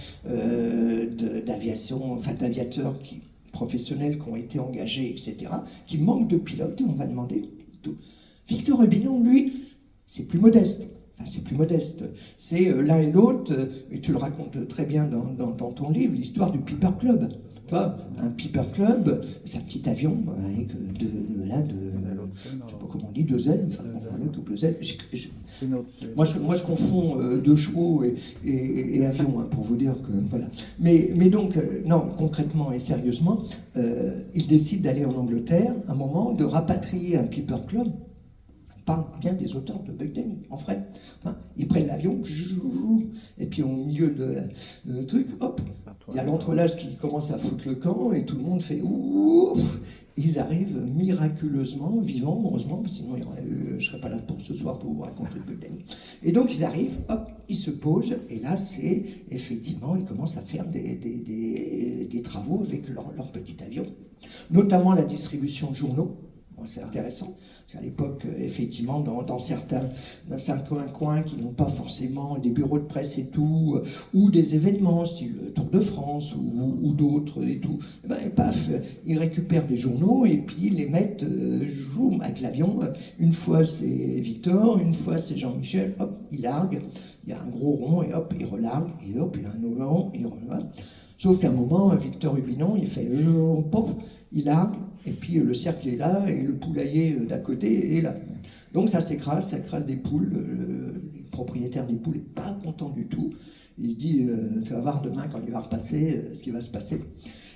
d'aviateurs professionnels qui ont été engagés, etc., qui manquent de pilotes, et on va demander tout. Victor Hubinon, lui, c'est plus modeste. Enfin, c'est plus modeste. C'est l'un et l'autre, et tu le racontes très bien dans ton livre, l'histoire du Piper Club. Tu vois, un Piper Club, c'est un petit avion avec je sais pas comment on dit, 2 ailes, enfin, double ailes. Moi, je confonds 2 chevaux et avion, hein, pour vous dire que voilà. Mais donc, non, concrètement et sérieusement, il décide d'aller en Angleterre, un moment, de rapatrier un Piper Club. On parle bien des auteurs de Buck Danny, en vrai. Hein, ils prennent l'avion, et puis au milieu de truc, hop, il y a l'entrelage qui commence à foutre le camp, et tout le monde fait ouf. Ils arrivent miraculeusement, vivants, heureusement, sinon je ne serais pas là pour ce soir pour vous raconter Buck Danny. Et donc ils arrivent, hop, ils se posent, et là c'est effectivement, ils commencent à faire des travaux avec leur petit avion, notamment la distribution de journaux. Bon, c'est intéressant. À l'époque, effectivement, dans certains coins qui n'ont pas forcément des bureaux de presse et tout, ou des événements, style Tour de France ou d'autres et tout, et ben, paf, ils récupèrent des journaux et puis ils les mettent avec l'avion. Une fois c'est Victor, une fois c'est Jean-Michel, hop, il largue, il y a un gros rond et hop, il relargue, et hop, il y a un autre rond, il relargue. Sauf qu'à un moment, Victor Hubinon, il fait pof, il largue, et puis le cercle est là, et le poulailler d'à côté est là. Donc ça s'écrase des poules, le propriétaire des poules n'est pas content du tout. Il se dit, tu vas voir demain quand il va repasser, ce qui va se passer.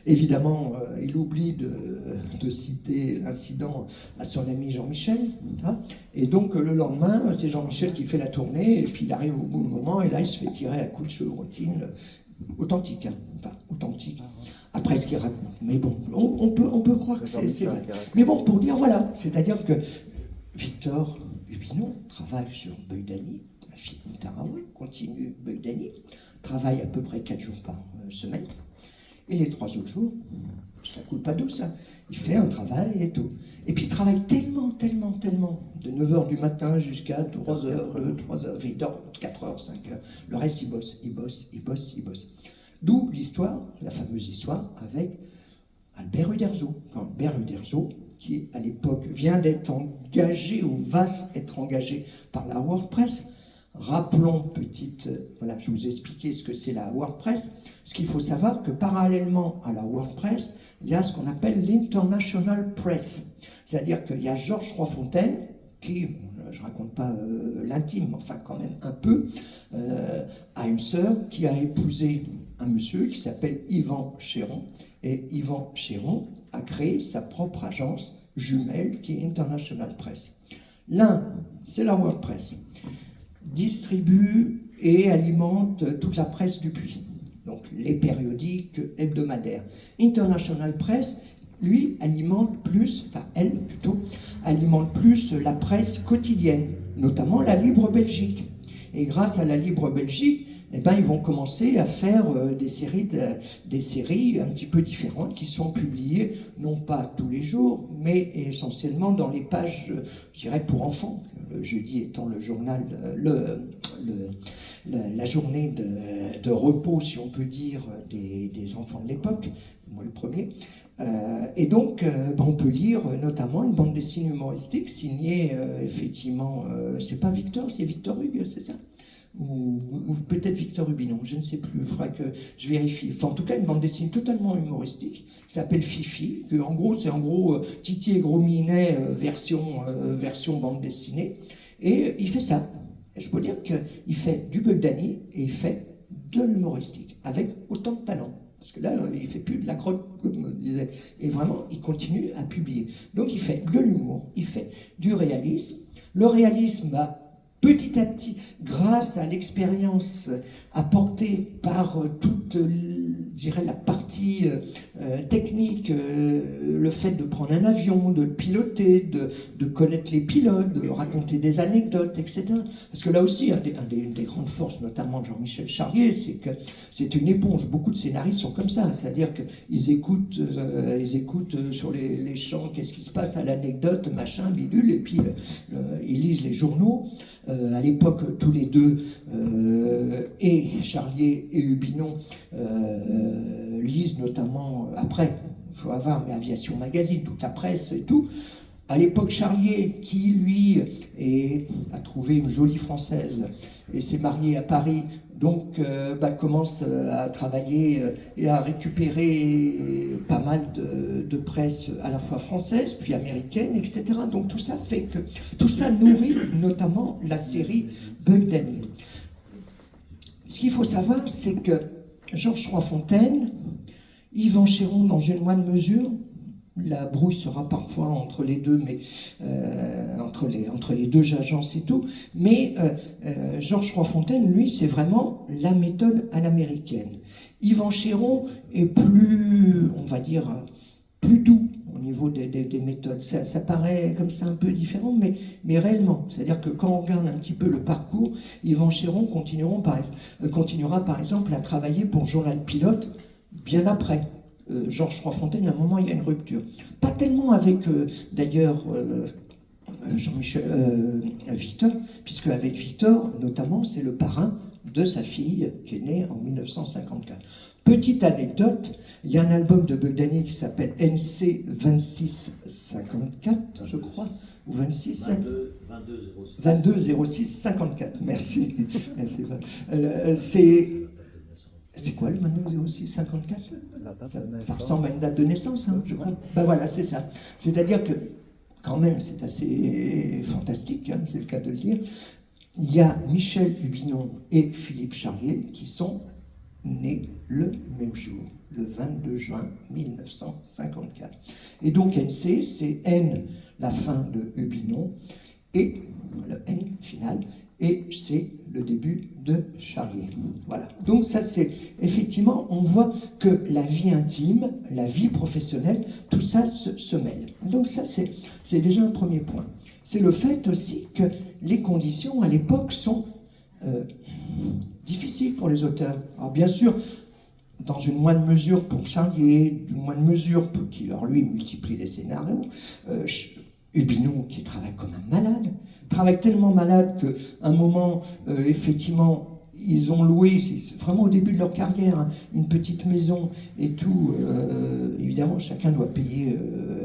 Évidemment, il oublie de citer l'incident à son ami Jean-Michel. Hein, et donc le lendemain, c'est Jean-Michel qui fait la tournée, et puis il arrive au bon moment, et là il se fait tirer à coups de chevrotine authentique. Hein, enfin, authentique. Après ce qu'il raconte. Mais bon, on peut croire que c'est vrai. Mais bon, pour dire, voilà, c'est-à-dire que Victor Hubinon travaille sur Beudani, la fille de Tarawa, continue Beudani, travaille à peu près 4 jours par semaine, et les 3 autres jours, ça coule pas d'eau, ça. Il fait un travail et tout. Et puis il travaille tellement, de 9h du matin jusqu'à 3h, 4h, 5h. Le reste, il bosse. D'où l'histoire, la fameuse histoire avec Albert Uderzo. Albert Uderzo, qui à l'époque vient d'être engagé ou va être engagé par la WordPress. Rappelons voilà, je vous ai expliqué ce que c'est la WordPress. Ce qu'il faut savoir que parallèlement à la WordPress, il y a ce qu'on appelle l'International Press. C'est-à-dire qu'il y a Georges Troisfontaine, qui, je ne raconte pas l'intime, enfin quand même un peu, a une sœur qui a épousé un monsieur qui s'appelle Yvan Chéron. Et Yvan Chéron a créé sa propre agence jumelle qui est International Press. L'un, c'est la WordPress, distribue et alimente toute la presse du Puy, donc les périodiques hebdomadaires. International Press, lui, alimente plus, enfin elle plutôt, alimente plus la presse quotidienne, notamment la Libre Belgique. Et grâce à la Libre Belgique, eh ben, ils vont commencer à faire des séries un petit peu différentes qui sont publiées, non pas tous les jours, mais essentiellement dans les pages, je dirais, pour enfants. Le jeudi étant le journal, la journée de repos, si on peut dire, des enfants de l'époque, moi le premier. Et donc, on peut lire notamment une bande dessinée humoristique signée, effectivement, c'est pas Victor, c'est Victor Hugues, c'est ça ? Ou peut-être Victor Hubinon, je ne sais plus, il faudra que je vérifie. Enfin, en tout cas, une bande dessinée totalement humoristique qui s'appelle Fifi, que c'est en gros Titi et Gros Minet version bande dessinée. Et il fait ça. Et je peux dire qu'il fait du Beudani et il fait de l'humoristique avec autant de talent. Parce que là, il ne fait plus de la crotte, comme on disait. Et vraiment, il continue à publier. Donc, il fait de l'humour, il fait du réalisme. Le réalisme, petit à petit, grâce à l'expérience apportée par toute, je dirais, la partie technique, le fait de prendre un avion, de le piloter, de connaître les pilotes, de raconter des anecdotes, etc. Parce que là aussi, une des grandes forces, notamment de Jean-Michel Charlier, c'est que c'est une éponge. Beaucoup de scénaristes sont comme ça, c'est-à-dire qu'ils écoutent sur les champs, qu'est-ce qui se passe à l'anecdote, machin, bidule, et puis ils lisent les journaux. À l'époque, tous les deux, et Charlier et Hubinon, lisent notamment, après, il faut avoir, mais Aviation Magazine, toute la presse et tout. À l'époque, Charlier, qui lui a trouvé une jolie Française et s'est marié à Paris, donc commence à travailler et à récupérer pas mal de presse à la fois française, puis américaine, etc. Donc tout ça fait que tout ça nourrit notamment la série Beudani. Ce qu'il faut savoir, c'est que Georges Troisfontaine, Yvan Chéron dans une moindre mesure, la brouille sera parfois entre les deux, mais entre les deux agences et tout. Mais Georges Troisfontaine, lui, c'est vraiment la méthode à l'américaine. Yvan Chéron est plus, on va dire, plus doux au niveau des méthodes. Ça paraît comme ça un peu différent, mais réellement. C'est-à-dire que quand on regarde un petit peu le parcours, Yvan Chéron continuera par exemple à travailler pour Journal Pilote bien après. Georges Troisfontaine, à un moment, il y a une rupture. Pas tellement avec, d'ailleurs, Victor, puisque avec Victor, notamment, c'est le parrain de sa fille, qui est née en 1954. Petite anecdote, il y a un album de Beudani qui s'appelle NC 2654, je crois, ou 26... 22 06 54, merci. C'est C'est quoi le 29-06-54 La date ça, de ça naissance. ressemble à une date de naissance, hein, je crois. Ben voilà, c'est ça. C'est-à-dire que, quand même, c'est assez fantastique, hein, c'est le cas de le dire. Il y a Michel Hubinon et Philippe Charlier qui sont nés le même jour, le 22 juin 1954. Et donc NC, c'est N, la fin de Hubinon, et le N final, et c'est le début de Charlier. Voilà. Donc ça, c'est effectivement, on voit que la vie intime, la vie professionnelle, tout ça se mêle. Donc ça, c'est déjà un premier point. C'est le fait aussi que les conditions à l'époque sont difficiles pour les auteurs. Alors bien sûr, dans une moindre mesure pour Charlier, d'une moindre mesure pour qui, alors lui, multiplie les scénarios. Hubinon, qui travaille comme un malade, travaille tellement malade qu'à un moment, effectivement, ils ont loué, c'est vraiment au début de leur carrière, hein, une petite maison et tout. Évidemment, chacun doit payer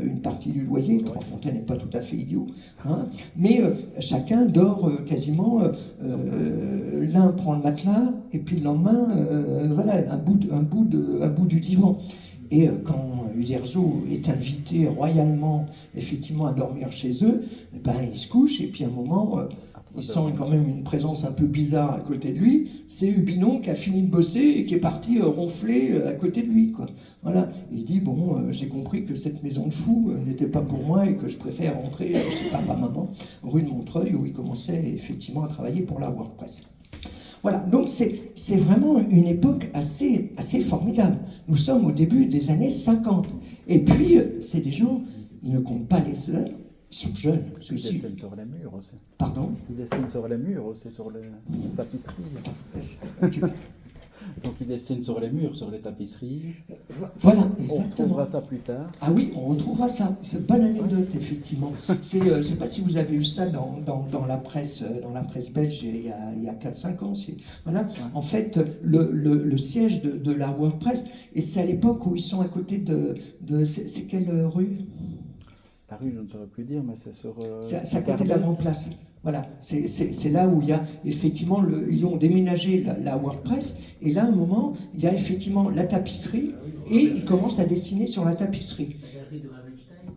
une partie du loyer. Trois-Fontaines n'est pas tout à fait idiot. Hein, mais chacun dort quasiment. L'un prend le matelas et puis le lendemain, voilà, un bout du divan. Et quand Uderzo est invité royalement, effectivement, à dormir chez eux, eh ben, il se couche et puis à un moment, il sent quand même une présence un peu bizarre à côté de lui. C'est Hubinon qui a fini de bosser et qui est parti ronfler à côté de lui, quoi. Voilà. Et il dit, bon, j'ai compris que cette maison de fou n'était pas pour moi et que je préfère rentrer chez papa-maman, rue de Montreuil, où il commençait effectivement à travailler pour la WordPress. Voilà, donc c'est vraiment une époque assez formidable. Nous sommes au début des années 50. Et puis, c'est des gens, ils ne comptent pas les heures, ils sont jeunes. Ils dessinent sur les murs aussi. Pardon? Ils dessinent sur les murs aussi, sur les tapisseries. Donc ils dessinent sur les murs, sur les tapisseries. Voilà, On exactement. retrouvera ça plus tard. Ah oui, on retrouvera ça. C'est une bonne anecdote, effectivement. Je ne sais pas si vous avez eu ça dans la presse belge il y a 4-5 ans. Voilà. En fait, le siège de la WordPress, et c'est à l'époque où ils sont à côté de c'est quelle rue? La rue, je ne saurais plus dire, mais c'est sur... c'est à côté de la Grande Place. Voilà, c'est là où il y a effectivement, ils ont déménagé la WordPress, et là, à un moment, il y a effectivement la tapisserie, et ils commencent à dessiner sur la tapisserie. La galerie de Ravenstein?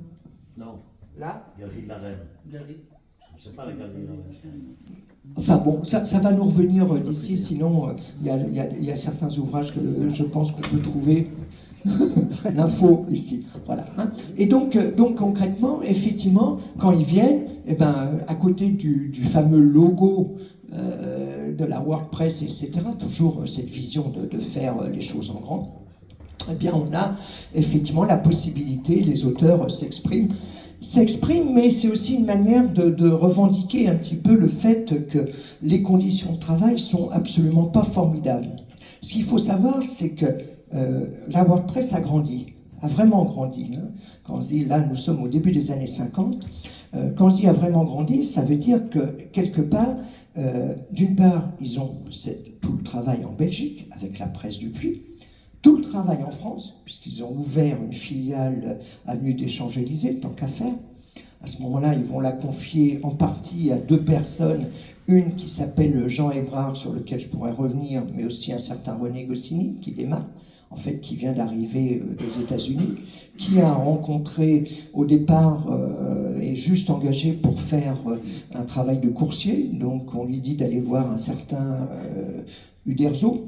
Non. Là? Galerie de la Reine. Galerie. Je ne sais pas la galerie de Ravenstein. Enfin bon, ça va nous revenir d'ici, sinon il y a certains ouvrages que je pense qu'on peut trouver l'info ici. Voilà. Hein. Et donc concrètement, effectivement, quand ils viennent, eh ben, à côté du fameux logo de la WordPress, etc., toujours cette vision de faire les choses en grand, eh bien on a effectivement la possibilité, les auteurs s'expriment, mais c'est aussi une manière de revendiquer un petit peu le fait que les conditions de travail sont absolument pas formidables. Ce qu'il faut savoir, c'est que la WordPress a grandi, a vraiment grandi. Hein. Quand on dit, là, nous sommes au début des années 50, quand on dit a vraiment grandi, ça veut dire que, quelque part, d'une part, ils ont tout le travail en Belgique, avec la presse du Puy, tout le travail en France, puisqu'ils ont ouvert une filiale avenue des Champs-Élysées, tant qu'à faire. À ce moment-là, ils vont la confier en partie à deux personnes, une qui s'appelle Jean Hébrard, sur lequel je pourrais revenir, mais aussi un certain René Goscinny, qui démarre, en fait, qui vient d'arriver des États-Unis, qui a rencontré au départ, est juste engagé pour faire un travail de coursier, donc on lui dit d'aller voir un certain Uderzo.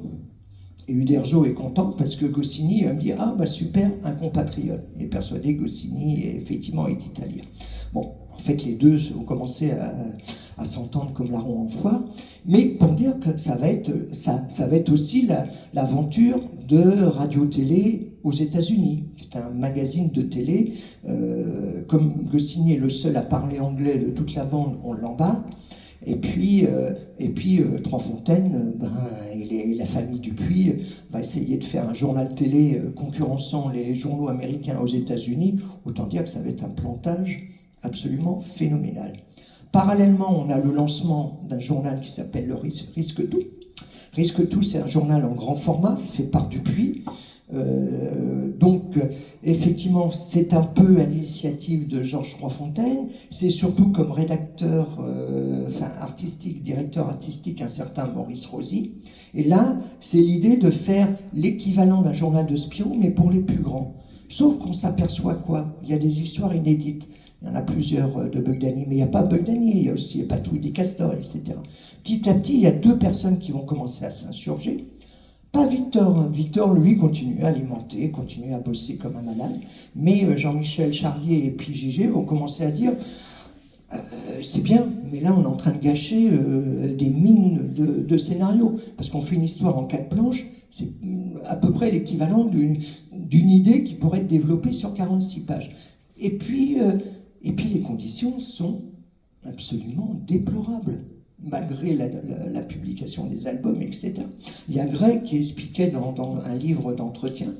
Et Uderzo est content parce que Goscinny me dit « Ah, bah super, un compatriote ». Il est persuadé que Goscinny, effectivement, est italien. Bon, en fait, les deux ont commencé à s'entendre comme larron en foire. Mais pour dire que ça va être aussi l'aventure de Radio-Télé aux États-Unis. C'est un magazine de télé. Comme Goscinny est le seul à parler anglais de toute la bande, on l'embarque. Et puis Trois-Fontaines, et la famille Dupuis va essayer de faire un journal télé concurrençant les journaux américains aux États-Unis. Autant dire que ça va être un plantage absolument phénoménal. Parallèlement, on a le lancement d'un journal qui s'appelle le Risque Tout. Risque Tout, c'est un journal en grand format fait par Dupuis. Donc, effectivement, c'est un peu à l'initiative de Georges Trois-Fontaines. C'est surtout comme rédacteur artistique, directeur artistique, un certain Maurice Rosy. Et là, c'est l'idée de faire l'équivalent d'un journal de Spirou, mais pour les plus grands. Sauf qu'on s'aperçoit quoi? Il y a des histoires inédites. Il y en a plusieurs de Bugdani, mais il n'y a pas Bugdani, il y a aussi Patrouille des Castors, etc. Petit à petit, il y a deux personnes qui vont commencer à s'insurger. Pas Victor, hein. Victor, lui, continue à alimenter, continue à bosser comme un malade, mais Jean-Michel Charlier et puis Gigé vont commencer à dire c'est bien, mais là on est en train de gâcher des mines de scénarios, parce qu'on fait une histoire en 4 planches, c'est à peu près l'équivalent d'une idée qui pourrait être développée sur 46 pages. Et puis les conditions sont absolument déplorables, malgré la publication des albums, etc. Il y a Gray qui expliquait dans un livre d'entretien,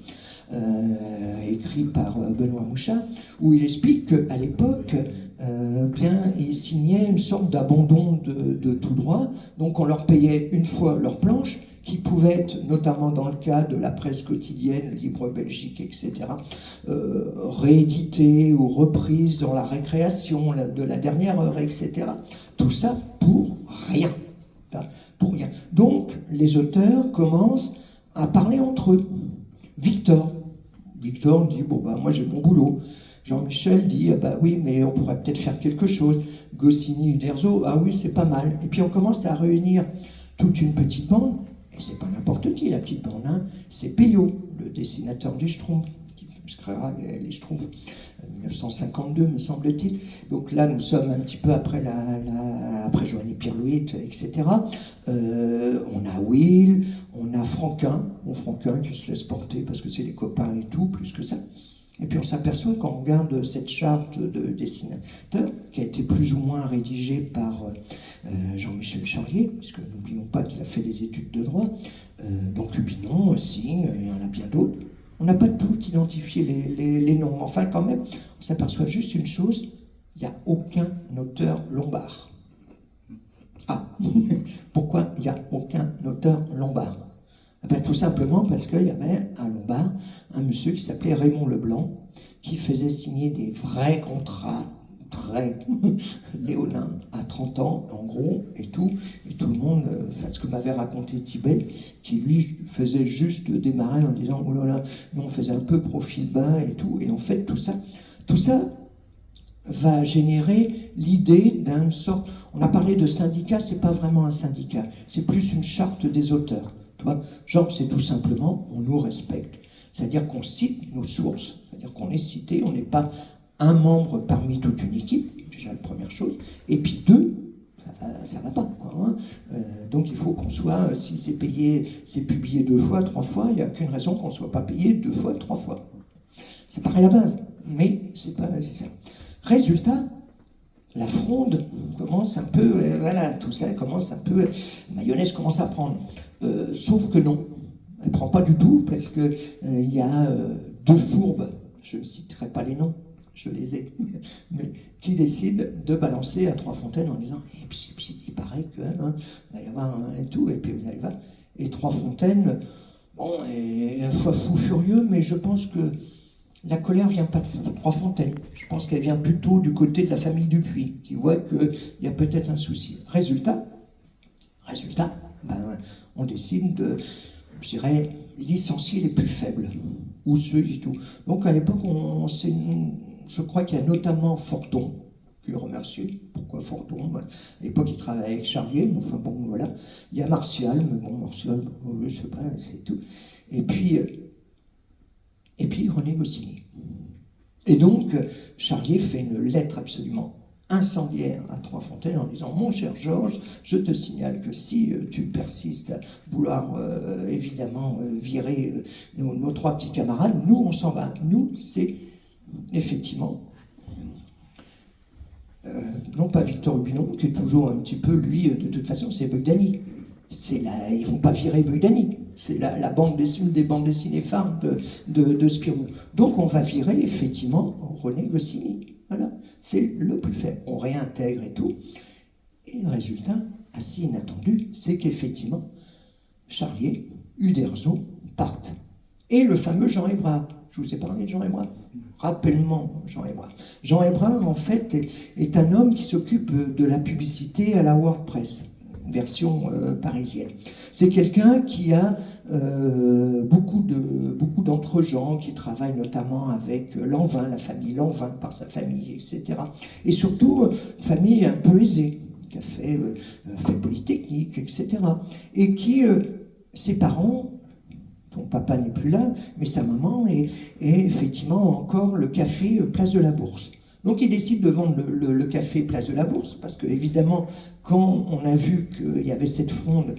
écrit par Benoît Mouchard, où il explique qu'à l'époque, il signait une sorte d'abandon de tout droit, donc on leur payait une fois leur planche, qui pouvait être, notamment dans le cas de la presse quotidienne, Libre Belgique, etc., rééditée ou reprise dans la récréation de la dernière heure, etc. Tout ça pour rien. Pour rien. Donc, les auteurs commencent à parler entre eux. Victor dit, bon, ben, moi j'ai mon boulot. Jean-Michel dit, oui, mais on pourrait peut-être faire quelque chose. Goscinny, Uderzo, ah oui, c'est pas mal. Et puis on commence à réunir toute une petite bande. Et c'est pas n'importe qui, la petite bande, hein. C'est Peyo, le dessinateur des Schtroumpfs, qui créera les Schtroumpfs en 1952, me semble-t-il. Donc là, nous sommes un petit peu après après Joanny Pirlouit, etc. On a Will, on a Franquin qui se laisse porter parce que c'est les copains et tout, plus que ça. Et puis on s'aperçoit quand on regarde cette charte de dessinateur, qui a été plus ou moins rédigée par Jean-Michel Charlier, puisque n'oublions pas qu'il a fait des études de droit, donc Lubinon, Signe, il y en a bien d'autres. On n'a pas tout identifié les noms, enfin quand même, on s'aperçoit juste une chose, il n'y a aucun auteur lombard. Ah, pourquoi il n'y a aucun auteur lombard? Tout simplement parce qu'il y avait à Lombard un monsieur qui s'appelait Raymond Leblanc, qui faisait signer des vrais contrats très léonins à 30 ans, en gros, et tout le monde, ce que m'avait raconté Tibet, qui lui faisait juste démarrer en disant oh là là, nous on faisait un peu profil bas et tout, et en fait tout ça va générer l'idée d'une sorte, on a parlé de syndicat, c'est pas vraiment un syndicat, c'est plus une charte des auteurs. Genre, c'est tout simplement, on nous respecte. C'est-à-dire qu'on cite nos sources, c'est-à-dire qu'on est cité, on n'est pas un membre parmi toute une équipe, déjà la première chose, et puis deux, ça va pas. Hein. Donc il faut qu'on soit, si c'est publié 2 fois, 3 fois, il n'y a qu'une raison qu'on ne soit pas payé 2 fois, 3 fois. Ça paraît la base, mais c'est pas nécessaire. Résultat, la fronde commence un peu, tout ça commence un peu, la mayonnaise commence à prendre. Sauf que non, elle ne prend pas du tout, parce qu'il y a 2 fourbes, je ne citerai pas les noms, je les ai, mais qui décident de balancer à Trois-Fontaines en disant il paraît que va y avoir et tout, et puis vous allez voir. Et Trois-Fontaines, bon, est à la fois fou furieux, mais je pense que la colère vient pas de Trois-Fontaines. Je pense qu'elle vient plutôt du côté de la famille Dupuis, qui voit qu'il y a peut-être un souci. Résultat, on décide de, je dirais, licencier les plus faibles, ou ceux et tout. Donc à l'époque, je crois qu'il y a notamment Forton, que remercier. Pourquoi Forton? À l'époque, il travaillait avec Charlier, mais enfin bon, voilà. Il y a Martial, mais bon, Martial, je sais pas, c'est tout. Et puis René Goscinny. Et donc, Charlier fait une lettre absolument incendiaire à Trois-Fontaines en disant « Mon cher Georges, je te signale que si tu persistes à vouloir évidemment virer nos 3 petits camarades, nous on s'en va. Nous, c'est effectivement non pas Victor Hubinon, qui est toujours un petit peu, lui, de toute façon, c'est Bugdani. Ils ne vont pas virer Bugdani. C'est la bande dessinée, des bandes dessinées phares de Spirou. Donc on va virer effectivement René Goscinny. Voilà, c'est le plus faible. On réintègre et tout. Et le résultat, assez inattendu, c'est qu'effectivement, Charlier, Uderzo partent. Et le fameux Jean Hébrard. Je Je vous ai parlé de Jean Hébrard. Rappelle-moi Jean Hébrard. Jean Hébrard, en fait, est un homme qui s'occupe de la publicité à la WordPress, version parisienne. C'est quelqu'un qui a beaucoup d'entre-gens, qui travaillent notamment avec Lanvin, la famille Lanvin, par sa famille, etc. Et surtout, une famille un peu aisée, qui a fait Polytechnique, etc. Et qui, ses parents, son papa n'est plus là, mais sa maman est effectivement encore le café Place de la Bourse. Donc il décide de vendre le café Place de la Bourse, parce que évidemment, quand on a vu qu'il y avait cette fronde,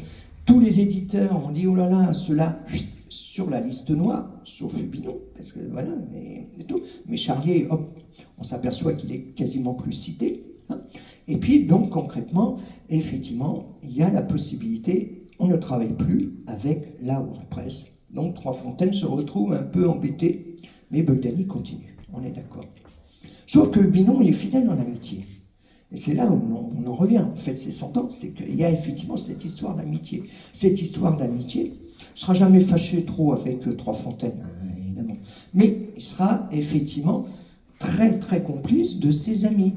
tous les éditeurs ont dit oh là là, cela sur la liste noire, sauf Ubinon, parce que voilà, et tout. Mais Charlier, hop, on s'aperçoit qu'il est quasiment plus cité. Hein. Et puis donc concrètement, effectivement, il y a la possibilité, on ne travaille plus avec la WordPress. Donc Trois Fontaines se retrouve un peu embêté, mais Bogdani continue, on est d'accord. Sauf que Binon, il est fidèle dans l'amitié. Et c'est là où on en revient, en fait, ces sentences, c'est qu'il y a effectivement cette histoire d'amitié. Cette histoire d'amitié ne sera jamais fâché trop avec Trois Fontaines, hein, évidemment. Mais il sera effectivement très, très complice de ses amis.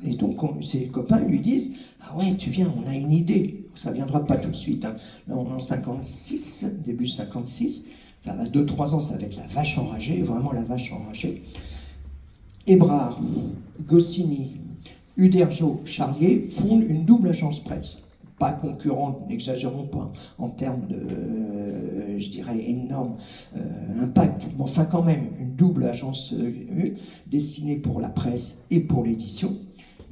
Et donc, ses copains lui disent « Ah ouais, tu viens, on a une idée. » Ça ne viendra pas tout de suite. Hein. Là, on est en 56, début 56. Ça va 2-3 ans, ça va être la vache enragée, vraiment la vache enragée. Hébrard, Goscinny, Uderzo, Charlier fondent une double agence presse. Pas concurrente, n'exagérons pas, en termes de, je dirais, énorme impact, mais enfin quand même, une double agence destinée pour la presse et pour l'édition.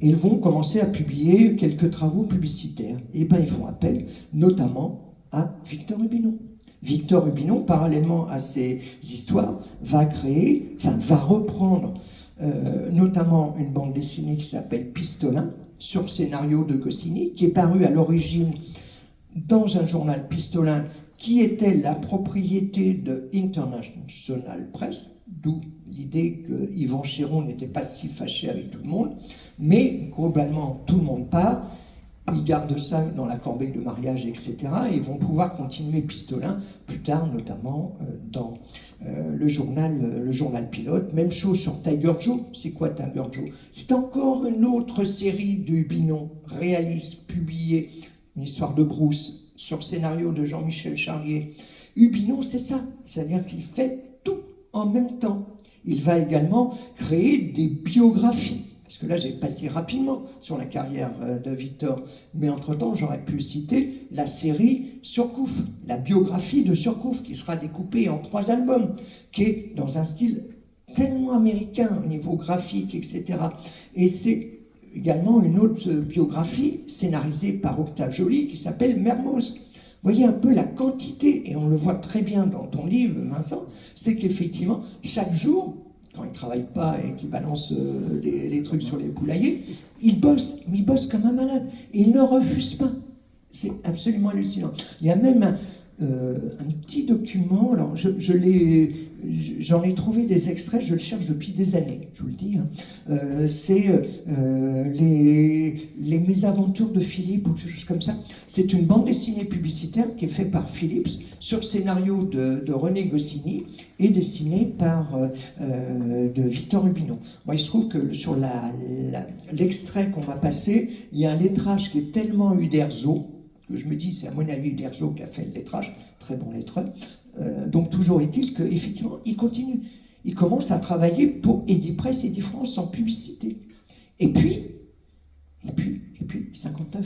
Et ils vont commencer à publier quelques travaux publicitaires. Et bien ils font appel notamment à Victor Ubinon. Victor Ubinon, parallèlement à ces histoires, va reprendre notamment une bande dessinée qui s'appelle Pistolin, sur scénario de Goscinny, qui est paru à l'origine dans un journal Pistolin qui était la propriété de International Press, d'où l'idée que Yvan Chéron n'était pas si fâché avec tout le monde, mais globalement tout le monde part, ils gardent ça dans la corbeille de mariage, etc. Et ils vont pouvoir continuer Pistolin plus tard, notamment dans le journal pilote. Même chose sur Tiger Joe. C'est quoi Tiger Joe? C'est encore une autre série de Ubinon réaliste, publiée, une histoire de Bruce, sur scénario de Jean-Michel Charlier. Ubinon, c'est ça. C'est-à-dire qu'il fait tout en même temps. Il va également créer des biographies. Parce que là, j'ai passé rapidement sur la carrière de Victor. Mais entre-temps, j'aurais pu citer la série Surcouf, la biographie de Surcouf, qui sera découpée en 3 albums, qui est dans un style tellement américain au niveau graphique, etc. Et c'est également une autre biographie scénarisée par Octave Joly qui s'appelle Mermoz. Vous voyez un peu la quantité, et on le voit très bien dans ton livre, Vincent, c'est qu'effectivement, chaque jour, quand il ne travaille pas et qu'il balance les trucs sur les poulaillers, il bosse, mais il bosse comme un malade. Et il ne refuse pas. C'est absolument hallucinant. Il y a même un petit document, alors j'en ai trouvé des extraits, je le cherche depuis des années, je vous le dis. Hein. C'est les mésaventures de Philippe ou quelque chose comme ça. C'est une bande dessinée publicitaire qui est faite par Philips sur scénario de René Goscinny et dessinée par de Victor Ubinon. Moi, il se trouve que sur l'extrait qu'on va passer, il y a un lettrage qui est tellement Uderzo, que je me dis, c'est à mon avis Uderzo qui a fait le lettrage, très bon lettreur. Donc toujours est-il qu'effectivement, il continue. Il commence à travailler pour Edipresse, Edifrance en publicité. Et puis, 59.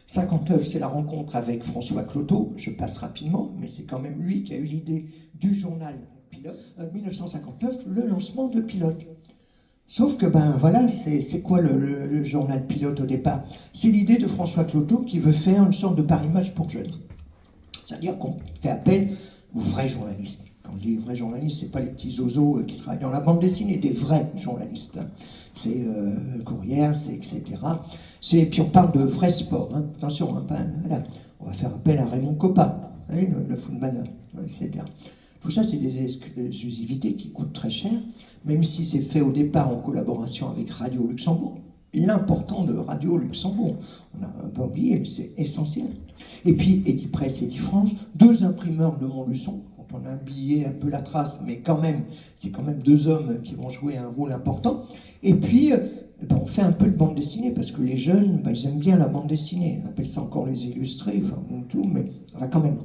59, c'est la rencontre avec François Cloteau, je passe rapidement, mais c'est quand même lui qui a eu l'idée du journal Pilote. 1959, le lancement de Pilote. Sauf que, ben voilà, c'est quoi le journal Pilote au départ? C'est l'idée de François Cloteau qui veut faire une sorte de Paris-Match pour jeunes. C'est-à-dire qu'on fait appel aux vrais journalistes. Quand on dit vrais journalistes, c'est pas les petits zozos qui travaillent dans la bande dessinée, des vrais journalistes. C'est Courrières, c'est etc. Puis on parle de vrai sport. Hein. Attention, hein, voilà. On va faire appel à Raymond Coppa, le footballeur, etc. Tout ça, c'est des exclusivités qui coûtent très cher, même si c'est fait au départ en collaboration avec Radio Luxembourg. L'important de Radio Luxembourg, on n'a pas oublié, mais c'est essentiel. Et puis, Edipresse et Edifrance, 2 imprimeurs de Montluçon, on a oublié un peu la trace, mais quand même, c'est quand même deux hommes qui vont jouer un rôle important. Et puis, on fait un peu de bande dessinée, parce que les jeunes, ils aiment bien la bande dessinée. On appelle ça encore les illustrés, enfin, tout, mais quand même.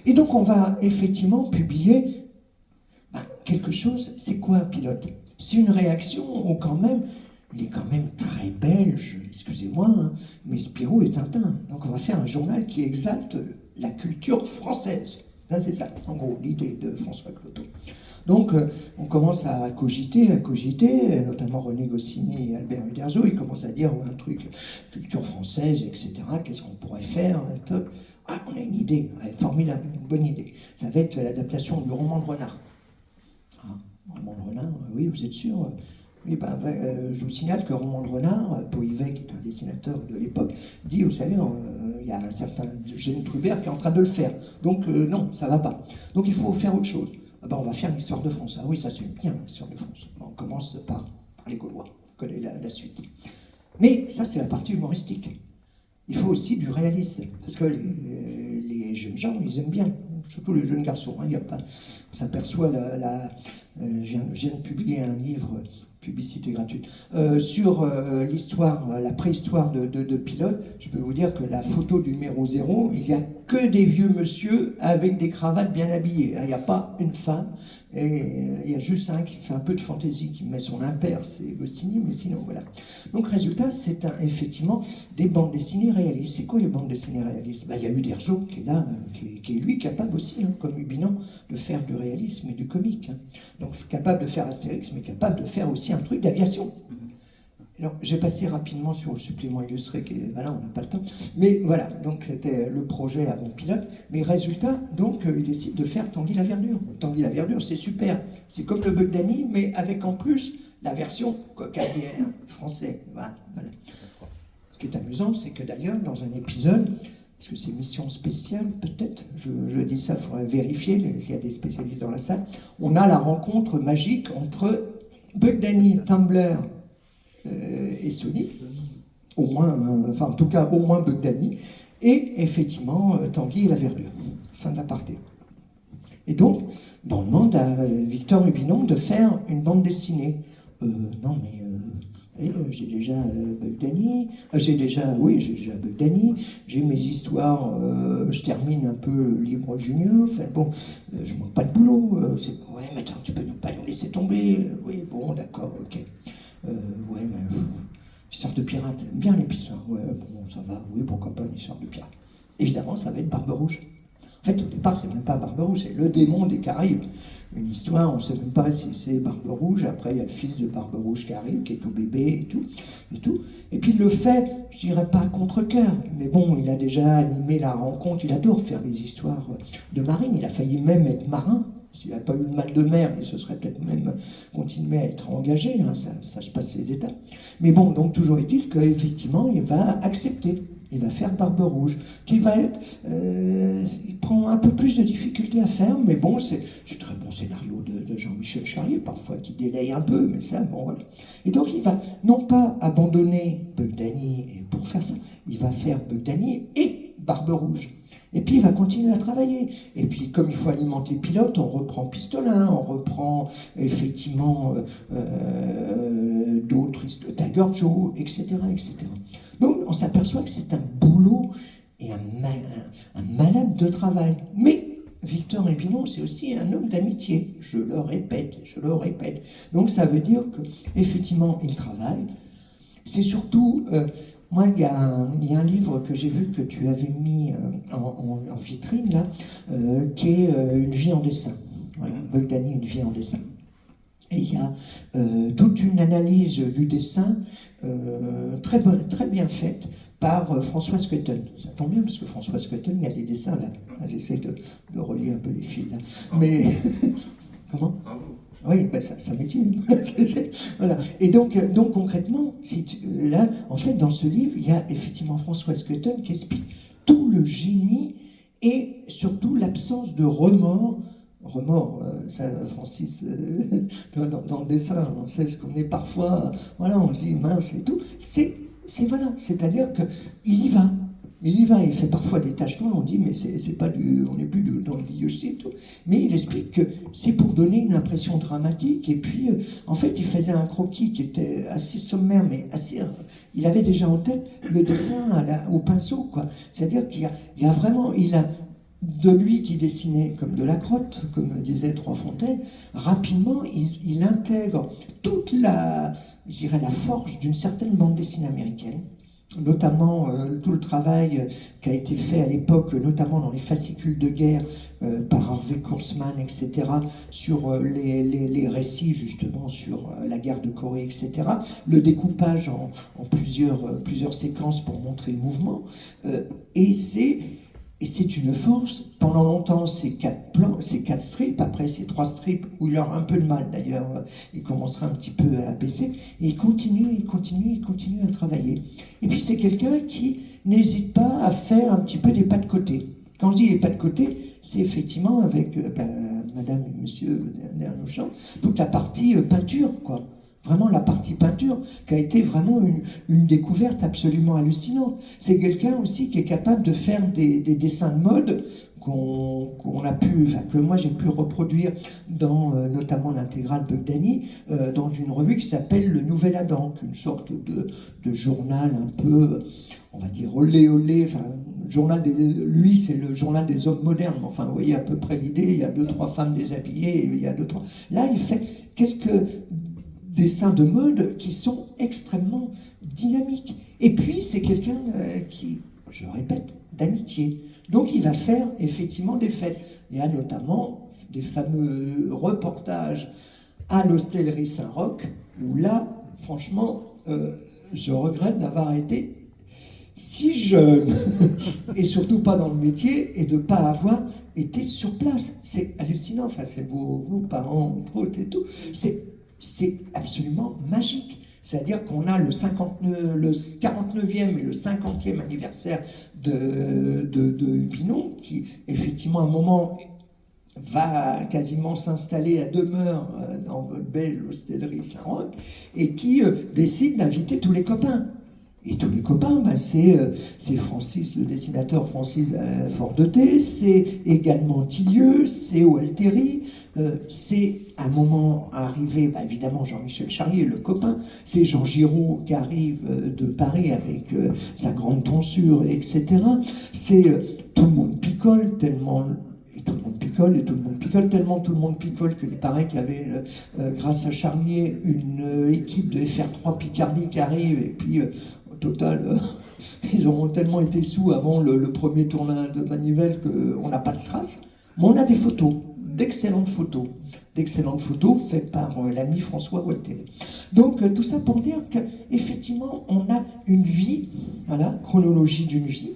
Et donc, on va effectivement publier quelque chose. C'est quoi un pilote? C'est une réaction où quand même, il est quand même très belge, excusez-moi, hein, mais Spirou est Tintin. Donc on va faire un journal qui exalte la culture française. Ça, c'est ça, en gros, l'idée de François Cloteau. Donc on commence à cogiter, notamment René Goscinny et Albert Uderzo, ils commencent à dire un truc, culture française, etc., qu'est-ce qu'on pourrait faire, on a une idée, formidable, une bonne idée. Ça va être l'adaptation du roman de Renard. Roman de Renard, oui, vous êtes sûr? Oui, je vous signale que Roman de Renard, Poivret, qui est un dessinateur de l'époque, dit, vous savez, il y a un certain Eugène Trubert qui est en train de le faire. Donc non, ça va pas. Donc il faut faire autre chose. On va faire l'histoire de France. Ah oui, ça c'est bien, l'histoire de France. On commence par les Gaulois. On connaît la suite. Mais ça, c'est la partie humoristique. Il faut aussi du réalisme. Parce que les jeunes gens, ils aiment bien. Surtout les jeunes garçons. Il y a pas, on s'aperçoit, je viens de publier un livre, publicité gratuite, sur l'histoire, la préhistoire de pilotes. Je peux vous dire que la photo du numéro 0, il n'y a que des vieux monsieur avec des cravates bien habillées. Il n'y a pas une femme. Et il y a juste un qui fait un peu de fantaisie, qui met son impair, c'est Goscinny, mais sinon voilà. Donc résultat, c'est effectivement des bandes dessinées réalistes. C'est quoi les bandes dessinées réalistes? Il y a Uderzo qui est là, qui est lui capable aussi, comme Hubinon, de faire du réalisme et du comique. Donc capable de faire Astérix, mais capable de faire aussi un truc d'aviation. Alors, j'ai passé rapidement sur le supplément illustré, voilà, on n'a pas le temps. Mais voilà, donc c'était le projet avant pilote. Mais résultat, donc, il décide de faire Tanguy la Verdure. Tanguy la Verdure, c'est super. C'est comme le Bug Danny, mais avec en plus la version cocagnère français. Voilà. Ce qui est amusant, c'est que d'ailleurs, dans un épisode, est-ce que c'est mission spéciale, peut-être, je dis ça, il faudrait vérifier s'il y a des spécialistes dans la salle, on a la rencontre magique entre Bug Danny, Tumblr, et Sony, au moins, enfin en tout cas au moins Bug Danny, et effectivement Tanguy et la Verdure. Fin de l'aparté. Et donc, on demande à Victor Hubinon de faire une bande dessinée. Non mais j'ai déjà Bug Danny, j'ai déjà Bug Danny, j'ai mes histoires, je termine un peu Libre Junior, enfin bon, je manque pas de boulot, ouais mais attends, tu peux pas nous laisser tomber, oui bon d'accord, ok. Ouais, mais histoire de pirate, bien l'épisode. Ouais, bon, ça va, oui, pourquoi pas une histoire de pirate. Évidemment, ça va être Barbe Rouge. En fait, au départ, c'est même pas Barbe Rouge, c'est le démon des Caraïbes. Une histoire, on ne sait même pas si c'est Barbe Rouge. Après, il y a le fils de Barbe Rouge qui arrive, qui est tout bébé et tout. Et puis, il le fait, je dirais pas à contre-cœur, mais bon, il a déjà animé la rencontre, il adore faire des histoires de marine. Il a failli même être marin. S'il n'avait pas eu le mal de mer, il se serait peut-être même continué à être engagé, hein, ça se passe les étapes. Mais bon, donc toujours est-il qu'effectivement, il va accepter, il va faire Barbe Rouge, qui va être, il prend un peu plus de difficulté à faire, mais bon, c'est un très bon scénario de Jean-Michel Charrier, parfois qui délaye un peu, mais ça, bon, voilà. Et donc il va non pas abandonner Bug Danny pour faire ça, il va faire Bug Danny et Barbe Rouge. Et puis il va continuer à travailler. Et puis comme il faut alimenter Pilote, on reprend Pistolin, on reprend effectivement d'autres, Tiger Joe, etc., etc. Donc on s'aperçoit que c'est un boulot et un malade de travail. Mais Victor Hubinon, c'est aussi un homme d'amitié. Je le répète. Donc ça veut dire qu'effectivement, il travaille. C'est surtout... moi, il y a un livre que j'ai vu que tu avais mis en vitrine, là, qui est Une vie en dessin. Voilà, Bug Danny, Une vie en dessin. Et il y a toute une analyse du dessin très bien faite par Françoise Cotton. Ça tombe bien, parce que Françoise Cotton, il y a des dessins, là. J'essaie de relier un peu les fils, là. Mais... Comment ? Oui, ben ça m'étudie. Voilà. Et donc concrètement, là, en fait, dans ce livre, il y a effectivement Françoise Cotton qui explique tout le génie et surtout l'absence de remords. Ça, Francis, dans le dessin, on sait ce qu'on est parfois, voilà, on se dit mince et tout. C'est voilà, c'est-à-dire qu'il y va. Il y va, il fait parfois des taches noires, on dit mais c'est pas on n'est plus dans le guillotier et tout. Mais il explique que c'est pour donner une impression dramatique. Et puis, en fait, il faisait un croquis qui était assez sommaire, mais assez. Il avait déjà en tête le dessin au pinceau, quoi. C'est-à-dire qu'il y a vraiment, il a de lui qui dessinait comme de la crotte, comme disait Trois Fontaines. Rapidement, il intègre toute la, je dirais, la force d'une certaine bande dessinée américaine. Notamment tout le travail qui a été fait à l'époque, notamment dans les fascicules de guerre par Harvey Kurtzman, etc., sur les récits justement sur la guerre de Corée, etc., le découpage en plusieurs séquences pour montrer le mouvement, et c'est une force. Pendant longtemps, ces 4 plans, ces 4 strips, après ces 3 strips, où il aura un peu de mal d'ailleurs, il commencera un petit peu à baisser, et il continue à travailler. Et puis c'est quelqu'un qui n'hésite pas à faire un petit peu des pas de côté. Quand je dis les pas de côté, c'est effectivement avec madame et monsieur Dernouchamp, toute la partie peinture, quoi. Vraiment la partie peinture qui a été vraiment une découverte absolument hallucinante. C'est quelqu'un aussi qui est capable de faire des dessins de mode que moi j'ai pu reproduire dans notamment l'intégrale Bugdani, dans une revue qui s'appelle Le Nouvel Adam, une sorte de journal un peu, on va dire olé olé, enfin lui c'est le journal des hommes modernes, enfin vous voyez à peu près l'idée, il y a 2-3 femmes déshabillées, il y a 2-3. Là il fait quelques dessins de mode qui sont extrêmement dynamiques. Et puis, c'est quelqu'un qui, je répète, d'amitié. Donc, il va faire effectivement des fêtes. Il y a notamment des fameux reportages à l'Hostellerie Saint-Roch, où là, franchement, je regrette d'avoir été si jeune, et surtout pas dans le métier, et de ne pas avoir été sur place. C'est hallucinant, enfin, c'est vos parents, protes et tout. C'est absolument magique. C'est-à-dire qu'on a le 49e et le 50e anniversaire de Hubinon, qui, effectivement, à un moment, va quasiment s'installer à demeure dans votre belle hostellerie Saint-Roch, et qui décide d'inviter tous les copains. Et tous les copains, c'est Francis, le dessinateur Francis Fordeté, c'est également Tillieux, c'est Walteri, c'est à un moment arrivé, évidemment Jean-Michel Charlier, le copain, c'est Jean Giraud qui arrive de Paris avec sa grande tonsure, etc. C'est tout le monde picole tellement... Et tout le monde picole, et tout le monde picole, tellement tout le monde picole qu'il paraît qu'il y avait, grâce à Charlier, une équipe de FR3 Picardie qui arrive, et puis au total, ils auront tellement été sous avant le premier tournage de Manivelle qu'on n'a pas de traces. Mais on a des photos, d'excellentes photos faites par l'ami François Walteri. Donc tout ça pour dire qu'effectivement, on a une vie, voilà, chronologie d'une vie.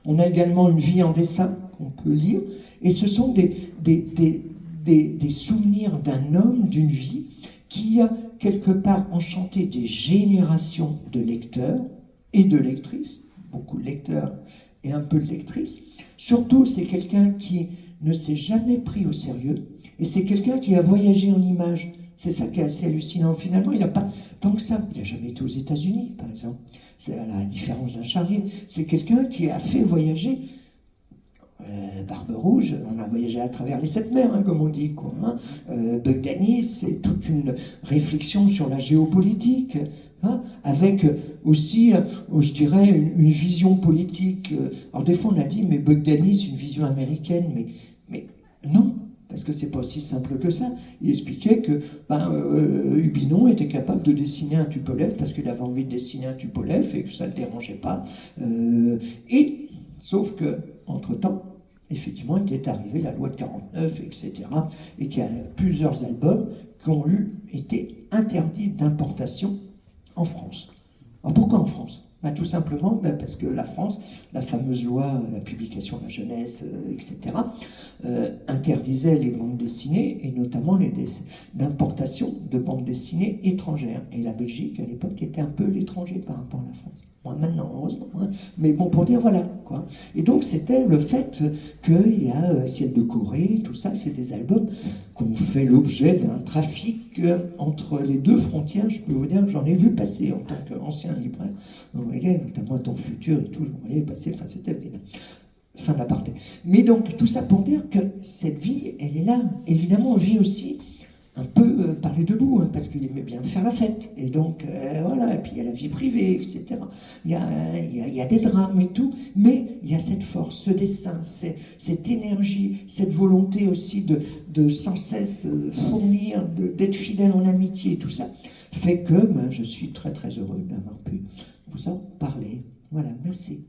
On a également une vie en dessin qu'on peut lire, et ce sont des souvenirs d'un homme, d'une vie, qui a quelque part enchanté des générations de lecteurs et de lectrices, beaucoup de lecteurs et un peu de lectrices. Surtout, c'est quelqu'un qui ne s'est jamais pris au sérieux, et c'est quelqu'un qui a voyagé en images. C'est ça qui est assez hallucinant. Finalement, il n'a pas tant que ça. Il n'a jamais été aux États-Unis, par exemple. C'est à la différence d'un Charlier. C'est quelqu'un qui a fait voyager Barbe Rouge. On a voyagé à travers les 7 mers, comme on dit, quoi, hein. Bugdani, c'est toute une réflexion sur la géopolitique, hein, avec aussi, je dirais, une vision politique. Alors des fois, on a dit, mais Bugdani, c'est une vision américaine, mais non. Parce que c'est pas aussi simple que ça. Il expliquait que Hubinon était capable de dessiner un Tupolev parce qu'il avait envie de dessiner un Tupolev et que ça ne le dérangeait pas. Sauf que, entre-temps, effectivement, il est arrivé la loi de 49, etc. Et qu'il y a plusieurs albums qui ont été interdits d'importation en France. Alors pourquoi en France ? Tout simplement parce que la France, la fameuse loi, la publication de la jeunesse, etc., interdisait les bandes dessinées, et notamment l'importation de bandes dessinées étrangères. Et la Belgique, à l'époque, était un peu l'étranger par rapport à la France. Moi maintenant, heureusement. Hein. Mais bon, pour dire voilà, quoi. Et donc c'était le fait qu'il y a Ciel de Corée, tout ça, c'est des albums qui ont fait l'objet d'un trafic entre les deux frontières. Je peux vous dire que j'en ai vu passer en tant qu'ancien libraire. Vous voyez, notamment Ton Futur et tout, je voyais passer, enfin c'était bien. Fin de l'aparté. Mais donc, tout ça pour dire que cette vie, elle est là. Évidemment, on vit aussi un peu par les deux bouts, hein, parce qu'il aimait bien faire la fête. Et donc, voilà, et puis il y a la vie privée, etc. Il y a des drames et tout, mais il y a cette force, ce dessin, cette énergie, cette volonté aussi de sans cesse fournir, d'être fidèle en amitié, tout ça, fait que je suis très très heureux d'avoir pu vous en parler. Voilà, merci.